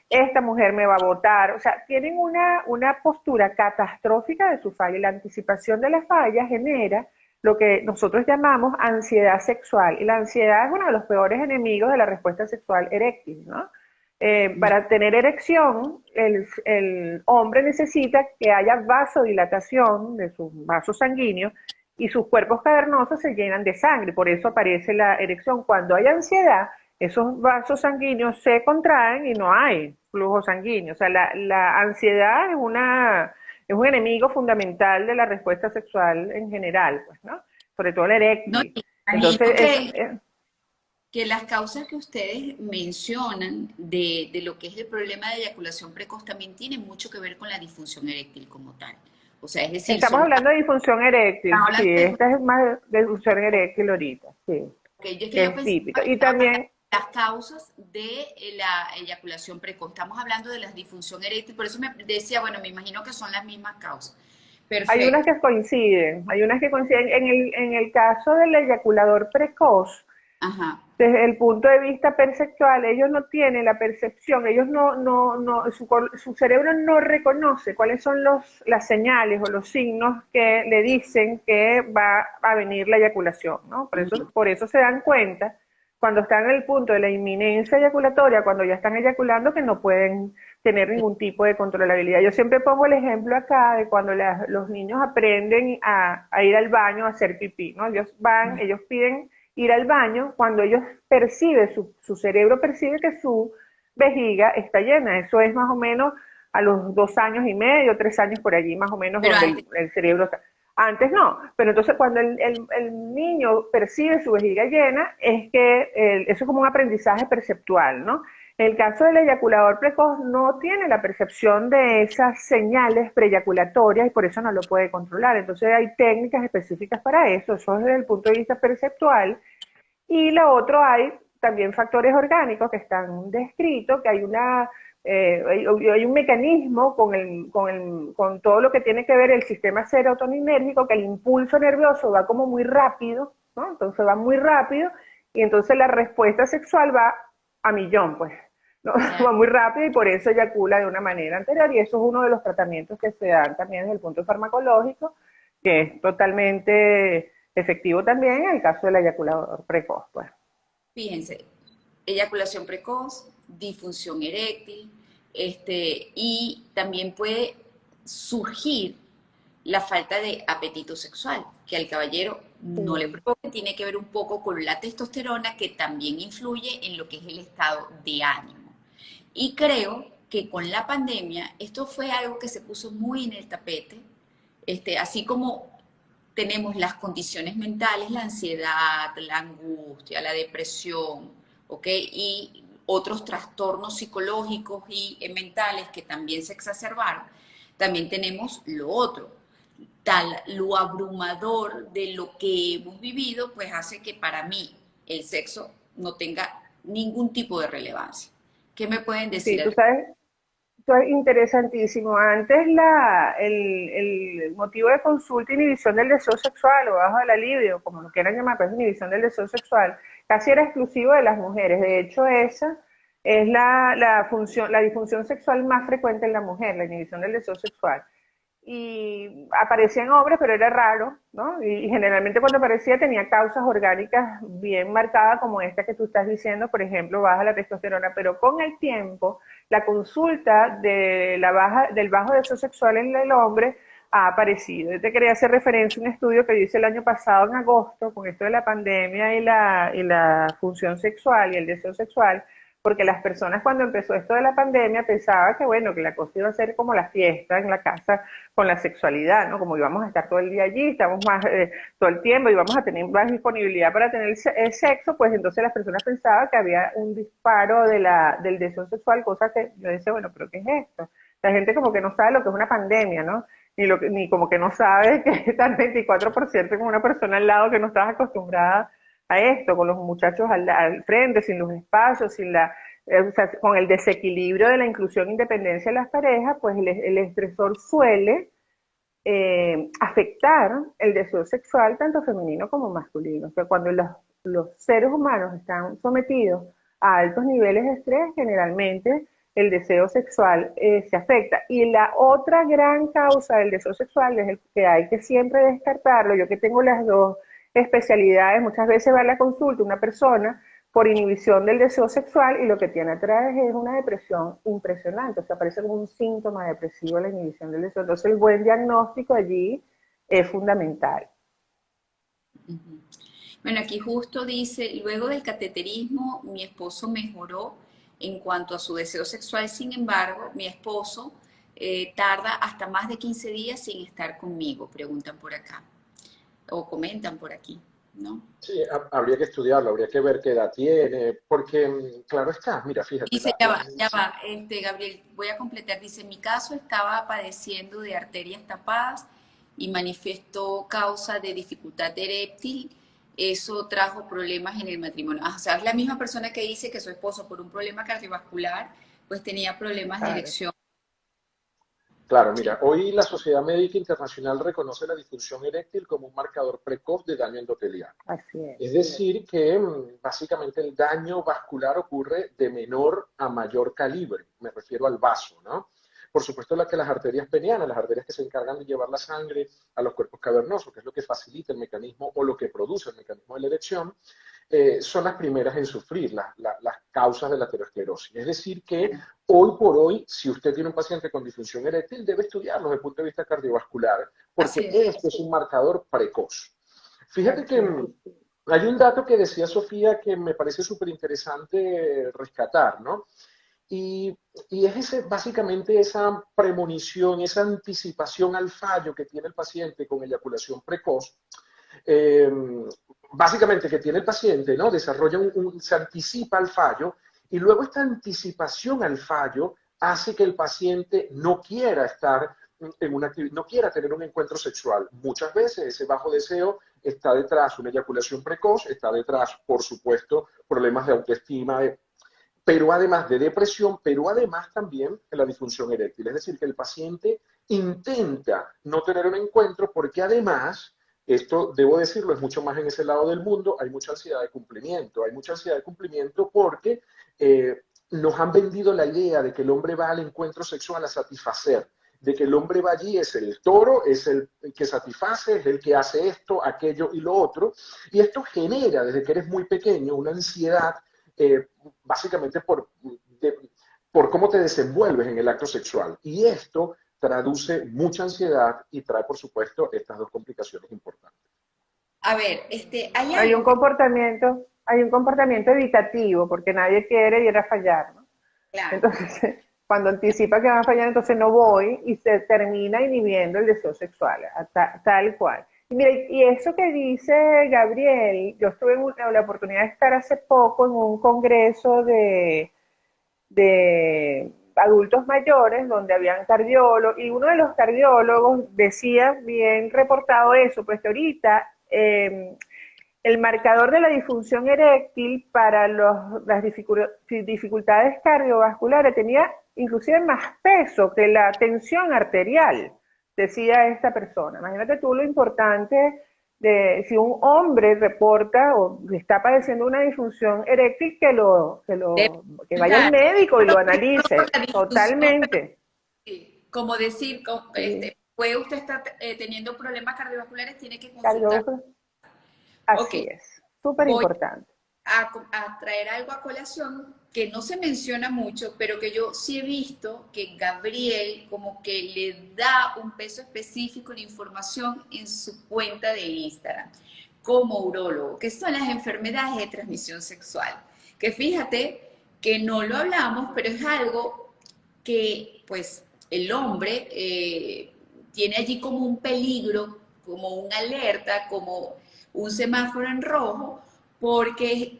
B: esta mujer me va a votar, o sea, tienen una postura catastrófica de su falla y la anticipación de la falla genera lo que nosotros llamamos ansiedad sexual. Y la ansiedad es uno de los peores enemigos de la respuesta sexual eréctil, ¿no? Para tener erección, el hombre necesita que haya vasodilatación de sus vasos sanguíneos y sus cuerpos cavernosos se llenan de sangre, por eso aparece la erección. Cuando hay ansiedad, esos vasos sanguíneos se contraen y no hay flujo sanguíneo. O sea, la ansiedad es un enemigo fundamental de la respuesta sexual en general, pues, ¿no? Sobre todo el
A: No,
B: eréctil.
A: imagino
B: Entonces,
A: que las causas que ustedes mencionan de lo que es el problema de eyaculación precoz también tienen mucho que ver con la disfunción eréctil como tal. O sea, es decir,
B: estamos
A: son,
B: hablando de disfunción eréctil,
A: estamos
B: sí,
A: hablando de
B: esta es más de disfunción eréctil ahorita, sí,
A: que yo, es que
B: que
A: yo
B: es
A: pensaba
B: típica.
A: que
B: Y
A: estaban hablando
B: también
A: de las causas de la eyaculación precoz. Estamos hablando de la disfunción eréctil, por eso me decía, bueno, me imagino que son las mismas causas.
B: hay unas
A: Perfecto.
B: que coinciden, hay unas que coinciden. En el caso del eyaculador precoz,
A: Ajá.
B: desde el punto de vista perceptual, ellos no tienen la percepción, ellos su cerebro no reconoce cuáles son las señales o los signos que le dicen que va a venir la eyaculación, ¿no? Por eso se dan cuenta cuando están en el punto de la inminencia eyaculatoria, cuando ya están eyaculando, que no pueden tener ningún tipo de controlabilidad. Yo siempre pongo el ejemplo acá de cuando los niños aprenden a ir al baño a hacer pipí, ¿no? Ellos piden ir al baño cuando ellos perciben, su cerebro percibe que su vejiga está llena. Eso es más o menos a los 2 años y medio, 3 años por allí, más o menos,
A: Pero
B: donde
A: antes,
B: el cerebro está. Antes no, pero entonces cuando el niño percibe su vejiga llena, es que eso es como un aprendizaje perceptual, ¿no? En el caso del eyaculador precoz no tiene la percepción de esas señales preeyaculatorias y por eso no lo puede controlar. Entonces hay técnicas específicas para eso es desde el punto de vista perceptual. Y lo otro, hay también factores orgánicos que están descritos, que hay un mecanismo con todo lo que tiene que ver el sistema serotoninérgico, que el impulso nervioso va como muy rápido, ¿no? Entonces va muy rápido y entonces la respuesta sexual va a millón, pues, ¿no?
A: claro,
B: Va muy rápido y por eso eyacula de una manera anterior y eso es uno de los tratamientos que se dan también desde el punto farmacológico, que es totalmente efectivo también en el caso del eyaculador precoz, pues.
A: fíjense, eyaculación precoz, disfunción eréctil, y también puede surgir la falta de apetito sexual, que al caballero
B: Sí,
A: no le provoca, tiene que ver un poco con la testosterona, que también influye en lo que es el estado de ánimo. Y creo que con la pandemia esto fue algo que se puso muy en el tapete, así como tenemos las condiciones mentales, la ansiedad, la angustia, la depresión, ¿ok? Y otros trastornos psicológicos y mentales que también se exacerbaron, también tenemos lo otro, lo abrumador de lo que hemos vivido, pues hace que para mí el sexo no tenga ningún tipo de relevancia. ¿Qué me pueden decir
B: sí,
A: al
B: tú
A: respecto?
B: sabes, esto es interesantísimo. Antes el motivo de consulta, inhibición del deseo sexual o bajo de la libido, como lo quieran llamar, pero es inhibición del deseo sexual, casi era exclusivo de las mujeres. De hecho, esa es la disfunción sexual más frecuente en la mujer, la inhibición del deseo sexual. Y aparecía en hombres, pero era raro, ¿no? Y generalmente cuando aparecía tenía causas orgánicas bien marcadas, como esta que tú estás diciendo, por ejemplo, baja la testosterona, pero con el tiempo, la consulta del bajo deseo sexual en el hombre ha aparecido. Yo te quería hacer referencia a un estudio que yo hice el año pasado en agosto, con esto de la pandemia y la función sexual y el deseo sexual, porque las personas cuando empezó esto de la pandemia pensaban que bueno, que la cosa iba a ser como la fiesta en la casa con la sexualidad, ¿no? Como íbamos a estar todo el día allí, estamos más todo el tiempo, íbamos a tener más disponibilidad para tener el sexo, pues entonces las personas pensaban que había un disparo del deseo sexual, cosa que yo decía, bueno, pero ¿qué es esto? La gente como que no sabe lo que es una pandemia, ¿no? Ni como que no sabe que estar 24% con una persona al lado que no estás acostumbrada a esto, con los muchachos al frente, sin los espacios, o sea, con el desequilibrio de la inclusión e independencia de las parejas, pues el estresor suele afectar el deseo sexual tanto femenino como masculino. O sea, cuando los seres humanos están sometidos a altos niveles de estrés, generalmente el deseo sexual se afecta. Y la otra gran causa del deseo sexual es el que hay que siempre descartarlo. Yo que tengo las dos especialidades, muchas veces va a la consulta una persona por inhibición del deseo sexual y lo que tiene atrás es una depresión impresionante, o sea, parece como un síntoma depresivo la inhibición del deseo. Entonces el buen diagnóstico allí es fundamental.
A: Bueno, aquí justo dice, luego del cateterismo, mi esposo mejoró en cuanto a su deseo sexual, sin embargo, mi esposo tarda hasta más de 15 días sin estar conmigo, preguntan por acá, o comentan por aquí, ¿no?
C: Sí, habría que estudiarlo, habría que ver qué edad tiene, porque claro está, mira, fíjate,
A: Dice, ya va, Gabriel, voy a completar, dice, en mi caso estaba padeciendo de arterias tapadas y manifestó causa de dificultad eréctil, eso trajo problemas en el matrimonio. O sea, es la misma persona que dice que su esposo por un problema cardiovascular, pues tenía problemas de
B: Claro.
A: erección.
C: Claro, mira, hoy la Sociedad Médica Internacional reconoce la disfunción eréctil como un marcador precoz de daño endotelial.
B: Así es.
C: Es decir, que básicamente el daño vascular ocurre de menor a mayor calibre, me refiero al vaso, ¿no? Por supuesto, que las arterias peneanas, las arterias que se encargan de llevar la sangre a los cuerpos cavernosos, que es lo que facilita el mecanismo o lo que produce el mecanismo de la erección, son las primeras en sufrir las causas de la aterosclerosis. Es decir, que hoy por hoy, si usted tiene un paciente con disfunción eréctil, debe estudiarlo desde el punto de vista cardiovascular, porque
A: Así es.
C: este es un marcador precoz. Fíjate
B: Así
C: que
B: es.
C: hay un dato que decía Sofía que me parece súper interesante rescatar, ¿no? Y, y es básicamente esa premonición, esa anticipación al fallo que tiene el paciente con eyaculación precoz, eh, básicamente que tiene el paciente, ¿no? Desarrolla se anticipa al fallo y luego esta anticipación al fallo hace que el paciente no quiera estar en una no quiera tener un encuentro sexual. Muchas veces ese bajo deseo está detrás una eyaculación precoz, está detrás, por supuesto, problemas de autoestima, pero además de depresión, pero además también de la disfunción eréctil. Es decir, que el paciente intenta no tener un encuentro porque además, esto debo decirlo, es mucho más en ese lado del mundo, hay mucha ansiedad de cumplimiento. Hay mucha ansiedad de cumplimiento porque nos han vendido la idea de que el hombre va al encuentro sexual a satisfacer, de que el hombre va allí, es el toro, es el que satisface, es el que hace esto, aquello y lo otro, y esto genera desde que eres muy pequeño una ansiedad básicamente por cómo te desenvuelves en el acto sexual. Y esto traduce mucha ansiedad y trae, por supuesto, estas dos complicaciones importantes.
A: A ver, hay algo
B: Hay un comportamiento evitativo, porque nadie quiere ir a fallar, ¿no?
A: claro.
B: Entonces, cuando anticipa que va a fallar, entonces no voy y se termina inhibiendo el deseo sexual, tal cual. Y mira, y eso que dice Gabriel, yo estuve en la oportunidad de estar hace poco en un congreso de adultos mayores donde habían cardiólogos y uno de los cardiólogos decía bien reportado eso, pues que ahorita el marcador de la disfunción eréctil para las dificultades cardiovasculares tenía inclusive más peso que la tensión arterial, decía esta persona. Imagínate tú lo importante de si un hombre reporta o está padeciendo una disfunción eréctil que vaya al
A: Claro,
B: médico y lo
A: primero con
B: analice
A: la discusión,
B: totalmente.
A: sí, como decir,
B: Sí.
A: puede usted estar teniendo problemas cardiovasculares, tiene que consultar.
B: Cardiólogo,
A: Ok,
B: así es, súper
A: voy
B: importante.
A: a traer algo a colación que no se menciona mucho, pero que yo sí he visto que Gabriel como que le da un peso específico de información en su cuenta de Instagram como urólogo, que son las enfermedades de transmisión sexual. Que fíjate que no lo hablamos, pero es algo que pues el hombre tiene allí como un peligro, como una alerta, como un semáforo en rojo, porque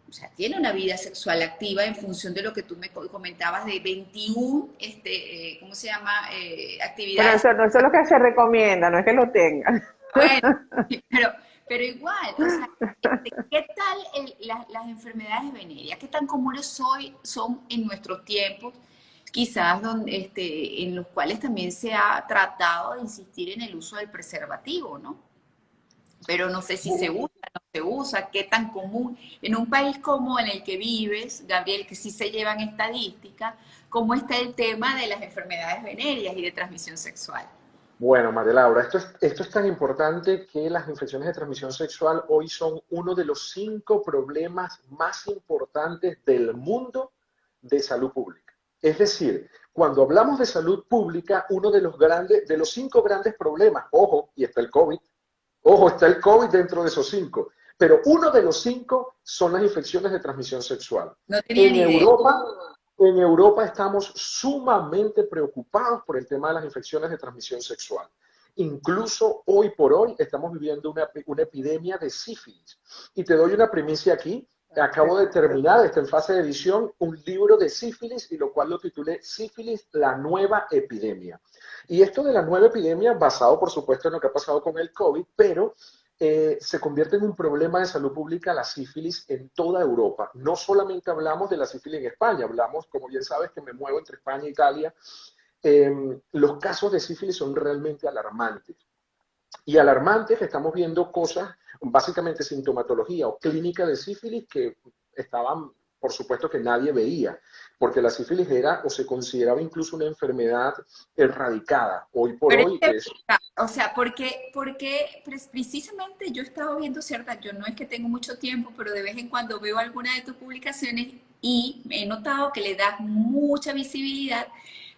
A: o sea, tiene una vida sexual activa en función de lo que tú me comentabas de 21, ¿cómo se llama?
B: Bueno,
A: Actividades.
B: eso es lo que se recomienda, no es que lo tengan.
A: Bueno, pero igual, o sea, ¿qué tal las enfermedades venéreas? ¿Qué tan comunes son en nuestros tiempos? Quizás en los cuales también se ha tratado de insistir en el uso del preservativo, ¿no? Pero no sé si se usa. se usa, qué tan común. En un país como en el que vives, Gabriel, que sí se llevan estadísticas, ¿cómo está el tema de las enfermedades venéreas y de transmisión sexual?
C: Bueno, María Laura, esto es tan importante que las infecciones de transmisión sexual hoy son uno de los 5 problemas más importantes del mundo de salud pública. Es decir, cuando hablamos de salud pública, uno de los 5 grandes problemas, ojo, está el COVID dentro de esos 5, pero uno de los 5 son las infecciones de transmisión sexual.
A: No tenía
C: En
A: ni idea.
C: Europa, en Europa estamos sumamente preocupados por el tema de las infecciones de transmisión sexual. Incluso hoy por hoy estamos viviendo una epidemia de sífilis. Y te doy una primicia aquí. Acabo de terminar, está en fase de edición, un libro de sífilis, y lo cual lo titulé Sífilis, la nueva epidemia. Y esto de la nueva epidemia, basado por supuesto en lo que ha pasado con el COVID, pero se convierte en un problema de salud pública la sífilis en toda Europa. No solamente hablamos de la sífilis en España, hablamos, como bien sabes, que me muevo entre España e Italia. Los casos de sífilis son realmente alarmantes. Y alarmantes que estamos viendo cosas, básicamente sintomatología o clínica de sífilis que estaban, por supuesto, que nadie veía, porque la sífilis era o se consideraba incluso una enfermedad erradicada. Hoy por
A: Pero
C: hoy es...
A: o sea, porque precisamente yo he estado viendo ciertas, yo no es que tengo mucho tiempo, pero de vez en cuando veo alguna de tus publicaciones y he notado que le das mucha visibilidad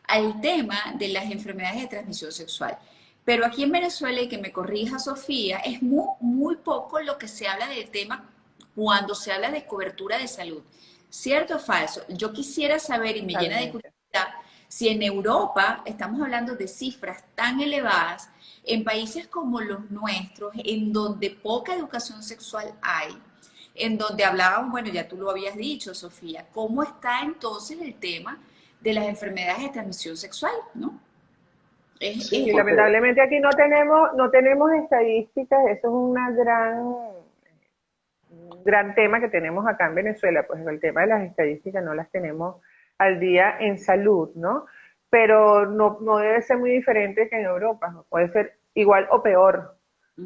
A: al tema de las enfermedades de transmisión sexual. Pero aquí en Venezuela, y que me corrija Sofía, es muy poco lo que se habla del tema cuando se habla de cobertura de salud. ¿Cierto o falso? Yo quisiera saber, y me llena de
B: Totalmente.
A: curiosidad, si en Europa estamos hablando de cifras tan elevadas, en países como los nuestros, en donde poca educación sexual hay, en donde hablábamos, bueno, ya tú lo habías dicho, Sofía, ¿cómo está entonces el tema de las enfermedades de transmisión sexual? ¿No?
C: Sí,
B: Y
C: porque
B: lamentablemente aquí no tenemos estadísticas, eso es un gran tema que tenemos acá en Venezuela, pues el tema de las estadísticas no las tenemos al día en salud, ¿no? Pero no debe ser muy diferente que en Europa, ¿no? Puede ser igual o peor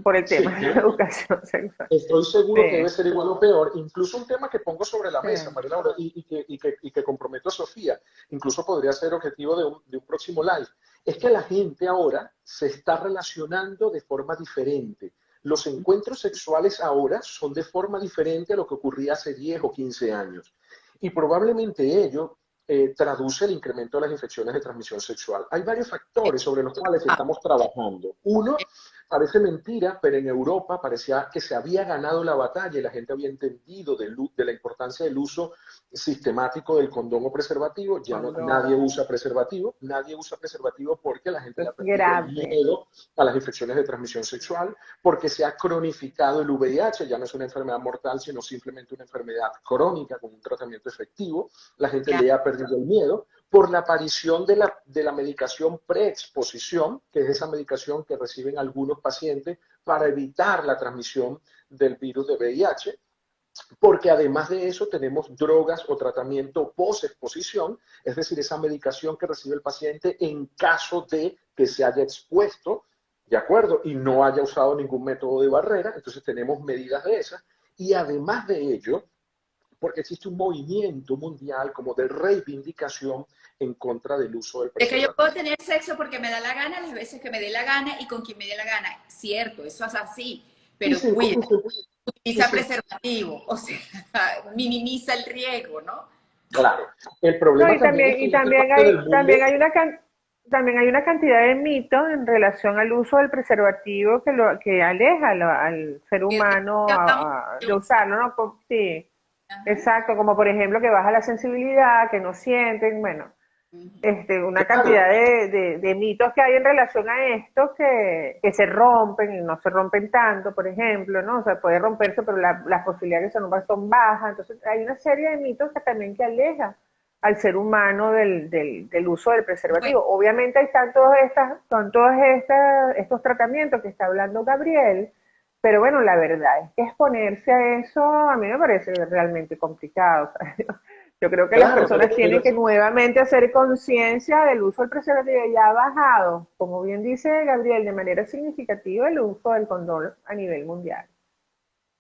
B: por el tema
C: sí,
B: de la educación sexual.
C: estoy seguro que debe
B: Sí,
C: ser igual o peor. Incluso un tema que pongo sobre la
B: sí.
C: mesa, María Laura, y que comprometo a Sofía, incluso podría ser objetivo de un próximo live, es que la gente ahora se está relacionando de forma diferente. Los encuentros sexuales ahora son de forma diferente a lo que ocurría hace 10 o 15 años. Y probablemente ello traduce el incremento de las infecciones de transmisión sexual. Hay varios factores sobre los cuales estamos trabajando. Uno, parece mentira, pero en Europa parecía que se había ganado la batalla y la gente había entendido de la importancia del uso sistemático del condón o preservativo. Ya no,
B: Condón.
C: nadie usa preservativo porque la gente le
B: Es
C: ha perdido el
B: grave.
C: miedo a las infecciones de transmisión sexual, porque se ha cronificado el VIH, ya no es una enfermedad mortal, sino simplemente una enfermedad crónica con un tratamiento efectivo. La gente le ha perdido el miedo por la aparición de la medicación preexposición, que es esa medicación que reciben algunos pacientes para evitar la transmisión del virus de VIH, porque además de eso tenemos drogas o tratamiento post-exposición, es decir, esa medicación que recibe el paciente en caso de que se haya expuesto, ¿de acuerdo? Y no haya usado ningún método de barrera, entonces tenemos medidas de esas, y además de ello, porque existe un movimiento mundial como de reivindicación en contra del uso del
A: De que yo puedo
C: preservativo.
A: tener sexo porque me da la gana, las veces que me dé la gana y con quien me dé la gana. Cierto, eso es así,
C: Y
A: pero
C: sin,
A: cuida,
C: y sin, y
A: utiliza
C: sin
A: preservativo, o sea, minimiza el riesgo, ¿no?
C: claro, el
B: No,
C: problema
B: y
C: también es
B: también,
C: que
B: y
C: en esta
B: también
C: parte del
B: hay,
C: mundo,
B: también hay una cantidad de mitos en relación al uso del preservativo que aleja al ser
A: Que
B: humano
A: hablamos
B: de
A: yo.
B: usarlo, ¿no? Sí,
A: Ajá.
B: exacto, como por ejemplo que baja la sensibilidad, que no sienten, bueno, una cantidad
C: claro,
B: de mitos que hay en relación a esto que se rompen y no se rompen tanto, por ejemplo, ¿no? O sea, puede romperse, pero las posibilidades de que se rompan son bajas. Entonces, hay una serie de mitos que también que aleja al ser humano del uso del
A: Bueno,
B: preservativo. Obviamente son estos tratamientos que está hablando Gabriel, pero bueno, la verdad es que exponerse a eso a mí me parece realmente complicado. O sea, yo creo que las
C: claro,
B: personas tienen que nuevamente hacer conciencia del uso del preservativo. Ya ha bajado, como bien dice Gabriel, de manera significativa el uso del condón a nivel mundial.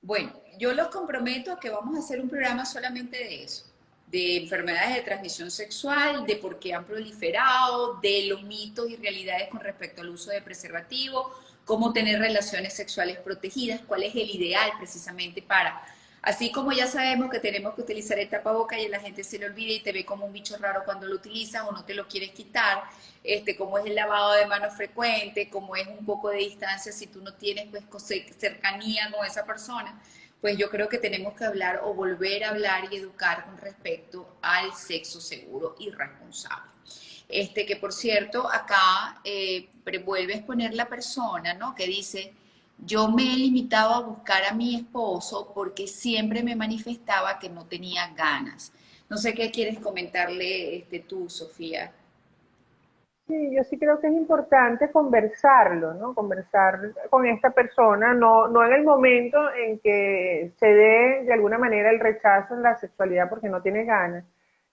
A: Bueno, yo los comprometo a que vamos a hacer un programa solamente de eso, de enfermedades de transmisión sexual, de por qué han proliferado, de los mitos y realidades con respecto al uso de preservativo, cómo tener relaciones sexuales protegidas, cuál es el ideal precisamente para, así como ya sabemos que tenemos que utilizar el tapaboca y a la gente se le olvida y te ve como un bicho raro cuando lo utilizas o no te lo quieres quitar, cómo es el lavado de manos frecuente, cómo es un poco de distancia si tú no tienes pues cercanía con esa persona, pues yo creo que tenemos que hablar o volver a hablar y educar con respecto al sexo seguro y responsable. Que por cierto, acá vuelve a exponer la persona, ¿no? Que dice, yo me he limitado a buscar a mi esposo porque siempre me manifestaba que no tenía ganas. No sé qué quieres comentarle tú, Sofía.
B: Sí, yo sí creo que es importante conversarlo, ¿no? Conversar con esta persona, no en el momento en que se dé de alguna manera el rechazo en la sexualidad porque no tiene ganas,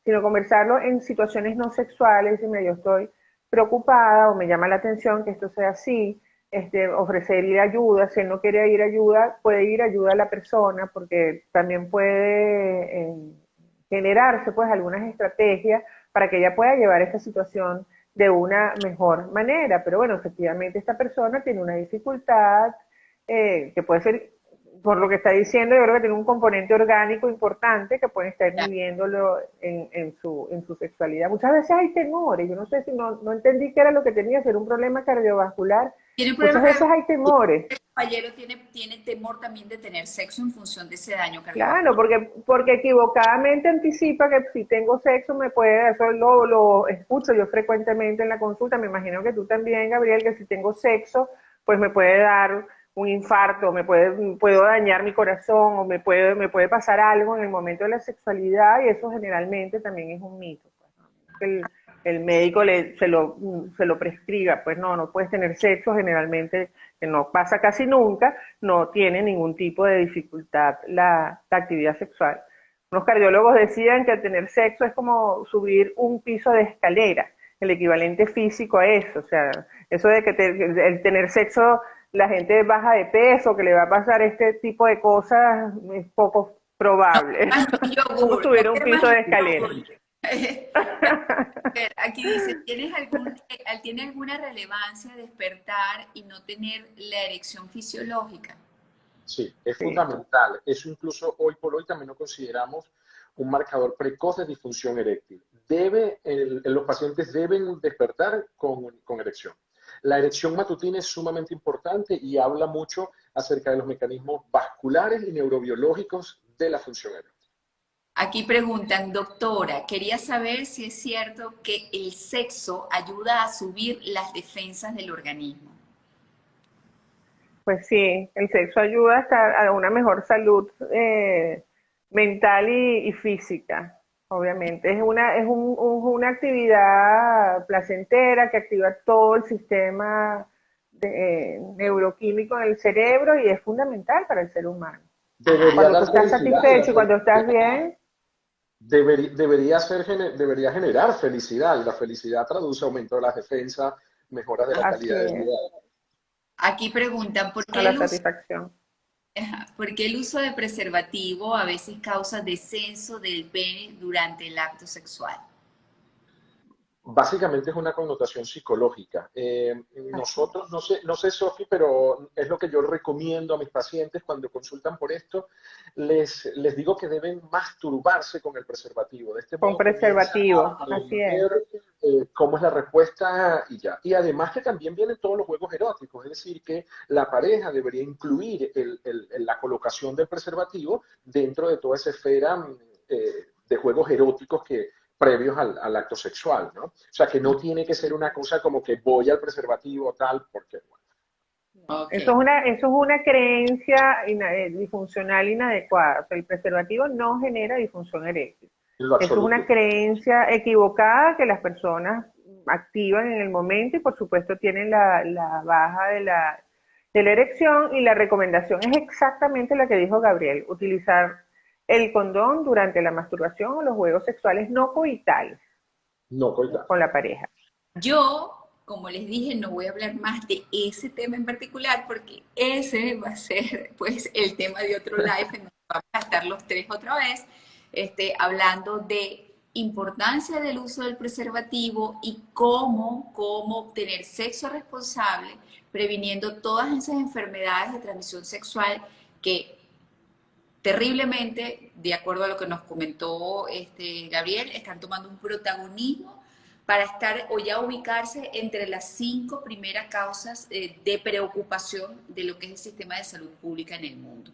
B: sino conversarlo en situaciones no sexuales, decirme, yo estoy preocupada o me llama la atención que esto sea así, ofrecer ir ayuda, si él no quiere ir ayuda, puede ir ayuda a la persona porque también puede generarse pues algunas estrategias para que ella pueda llevar esta situación de una mejor manera. Pero bueno, efectivamente esta persona tiene una dificultad que puede ser, por lo que está diciendo, yo creo que tiene un componente orgánico importante que puede estar inhibiéndolo en su sexualidad. Muchas veces hay temores, yo no sé si no entendí qué era lo que tenía, si era un problema cardiovascular.
A: Tiene un problema
B: Muchas veces hay temores.
A: el caballero tiene temor también de tener sexo en función de ese daño
B: Claro,
A: cardiovascular.
B: porque equivocadamente anticipa que si tengo sexo me puede, eso lo escucho yo frecuentemente en la consulta, me imagino que tú también, Gabriel, que si tengo sexo, pues me puede dar un infarto, puedo dañar mi corazón o me puede pasar algo en el momento de la sexualidad y eso generalmente también es un mito. Pues, ¿no? El médico se lo prescriba, pues no puedes tener sexo generalmente, que no pasa casi nunca, no tiene ningún tipo de dificultad la actividad sexual. Unos cardiólogos decían que tener sexo es como subir un piso de escalera, el equivalente físico a eso, o sea, eso de que el tener sexo la gente baja de peso, que le va a pasar este tipo de cosas, es poco probable.
A: Más ni
B: Como
A: yogur, no
B: subir un
A: quiere más
B: piso
A: ni
B: de escalera.
A: yogur. Aquí dice, ¿tiene alguna relevancia despertar y no tener la erección fisiológica?
C: Sí, es
B: Sí.
C: fundamental. Eso incluso hoy por hoy también lo consideramos un marcador precoz de disfunción eréctil. Los pacientes deben despertar con erección. La erección matutina es sumamente importante y habla mucho acerca de los mecanismos vasculares y neurobiológicos de la función eréctil.
A: Aquí preguntan, doctora, quería saber si es cierto que el sexo ayuda a subir las defensas del organismo.
B: Pues sí, el sexo ayuda a una mejor salud mental y física, obviamente. Una actividad placentera que activa todo el sistema neuroquímico en el cerebro y es fundamental para el ser humano.
A: Ajá.
C: Debería
B: Cuando
C: dar
B: tú estás
C: felicidad y la
B: satisfecho y cuando estás
C: felicidad
B: bien,
C: debería generar felicidad y la felicidad traduce aumento de las defensas, mejora de la
B: así
C: calidad de
B: es,
C: vida.
A: Aquí preguntan,
B: a la satisfacción.
A: ¿por qué el uso de preservativo a veces causa descenso del pene durante el acto sexual?
C: Básicamente es una connotación psicológica.
B: Así es.
C: Nosotros, no sé, Sofi, pero es lo que yo recomiendo a mis pacientes cuando consultan por esto, les digo que deben masturbarse con el preservativo. De este
B: Con
C: modo comienzan a
B: preservativo, así es.
C: aprender cómo es la respuesta y ya. Y además que también vienen todos los juegos eróticos, es decir, que la pareja debería incluir la colocación del preservativo dentro de toda esa esfera de juegos eróticos que previos al acto sexual, ¿no? O sea, que no tiene que ser una cosa como que voy al preservativo tal, porque, bueno,
A: Ok.
B: Eso es una creencia disfuncional inadecuada. O sea, el preservativo no genera disfunción eréctil.
C: en lo
B: Eso es una
C: absoluto.
B: creencia equivocada que las personas activan en el momento y por supuesto tienen la baja de la erección y la recomendación es exactamente la que dijo Gabriel, utilizar el condón durante la masturbación o los juegos sexuales no coitales
C: No, coita.
B: con la pareja.
A: Yo como les dije, no voy a hablar más de ese tema en particular porque ese va a ser pues el tema de otro live en donde vamos a estar los tres otra vez, hablando de importancia del uso del preservativo y cómo obtener sexo responsable, previniendo todas esas enfermedades de transmisión sexual que terriblemente, de acuerdo a lo que nos comentó Gabriel, están tomando un protagonismo para estar o ya ubicarse entre las 5 primeras causas de preocupación de lo que es el sistema de salud pública en el mundo.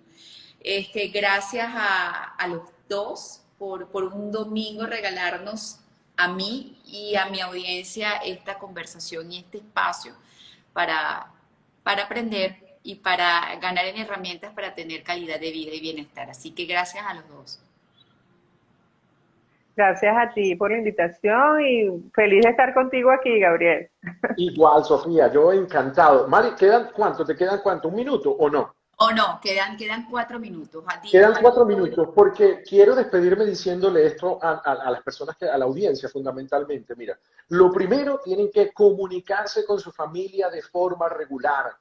A: Gracias a los dos por un domingo regalarnos a mí y a mi audiencia esta conversación y este espacio para aprender y para ganar en herramientas para tener calidad de vida y bienestar. Así que gracias a los dos.
B: Gracias a ti por la invitación y feliz de estar contigo aquí, Gabriel.
C: Igual, Sofía, yo encantado. Mari, ¿quedan cuánto? ¿Te quedan cuánto? ¿Un minuto o no?
A: O no, quedan 4 minutos.
C: Quedan 4 minutos porque quiero despedirme diciéndole esto a las personas, a la audiencia fundamentalmente. Mira, lo primero, tienen que comunicarse con su familia de forma regular.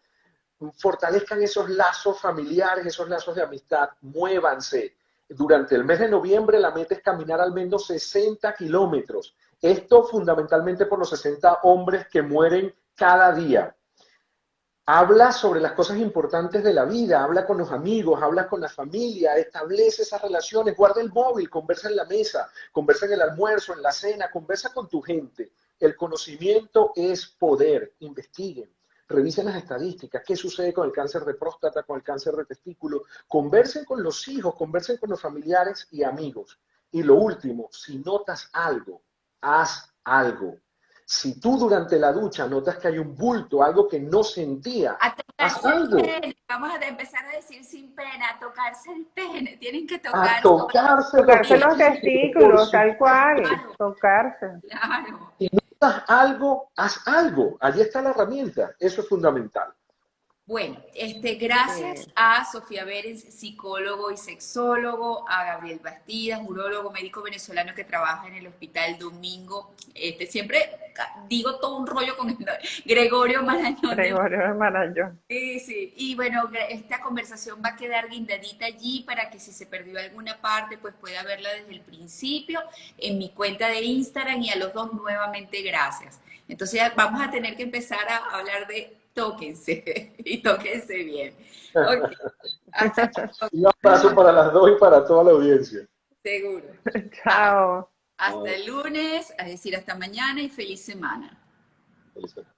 C: Fortalezcan esos lazos familiares, esos lazos de amistad, muévanse. Durante el mes de noviembre la meta es caminar al menos 60 kilómetros. Esto fundamentalmente por los 60 hombres que mueren cada día. Habla sobre las cosas importantes de la vida, habla con los amigos, habla con la familia, establece esas relaciones, guarda el móvil, conversa en la mesa, conversa en el almuerzo, en la cena, conversa con tu gente. El conocimiento es poder, investiguen. Revisen las estadísticas, qué sucede con el cáncer de próstata, con el cáncer de testículo, conversen con los hijos, conversen con los familiares y amigos. Y lo último, si notas algo, haz algo. Si tú durante la ducha notas que hay un bulto, algo que no sentía, haz algo.
A: Vamos a empezar a decir sin pena, a tocarse el pene, tienen que
C: tocarse
B: los testículos, tal cual, claro. Tocarse.
A: Claro.
C: Si notas algo, haz algo. Allí está la herramienta, eso es fundamental.
A: Bueno, gracias a Sofía Berens, psicólogo y sexólogo, a Gabriel Bastidas, urólogo, médico venezolano que trabaja en el Hospital Domingo. Siempre digo todo un rollo con Gregorio Marañón.
B: Gregorio Marañón.
A: Sí, sí. Y bueno, esta conversación va a quedar guindadita allí para que si se perdió alguna parte, pues pueda verla desde el principio en mi cuenta de Instagram, y a los dos nuevamente gracias. Entonces vamos a tener que empezar a hablar de tóquense y tóquense bien. Okay.
C: Un abrazo para las dos y para toda la audiencia.
A: Seguro.
B: Chao.
A: Hasta el lunes, es decir, hasta mañana, y feliz semana.
C: Feliz semana.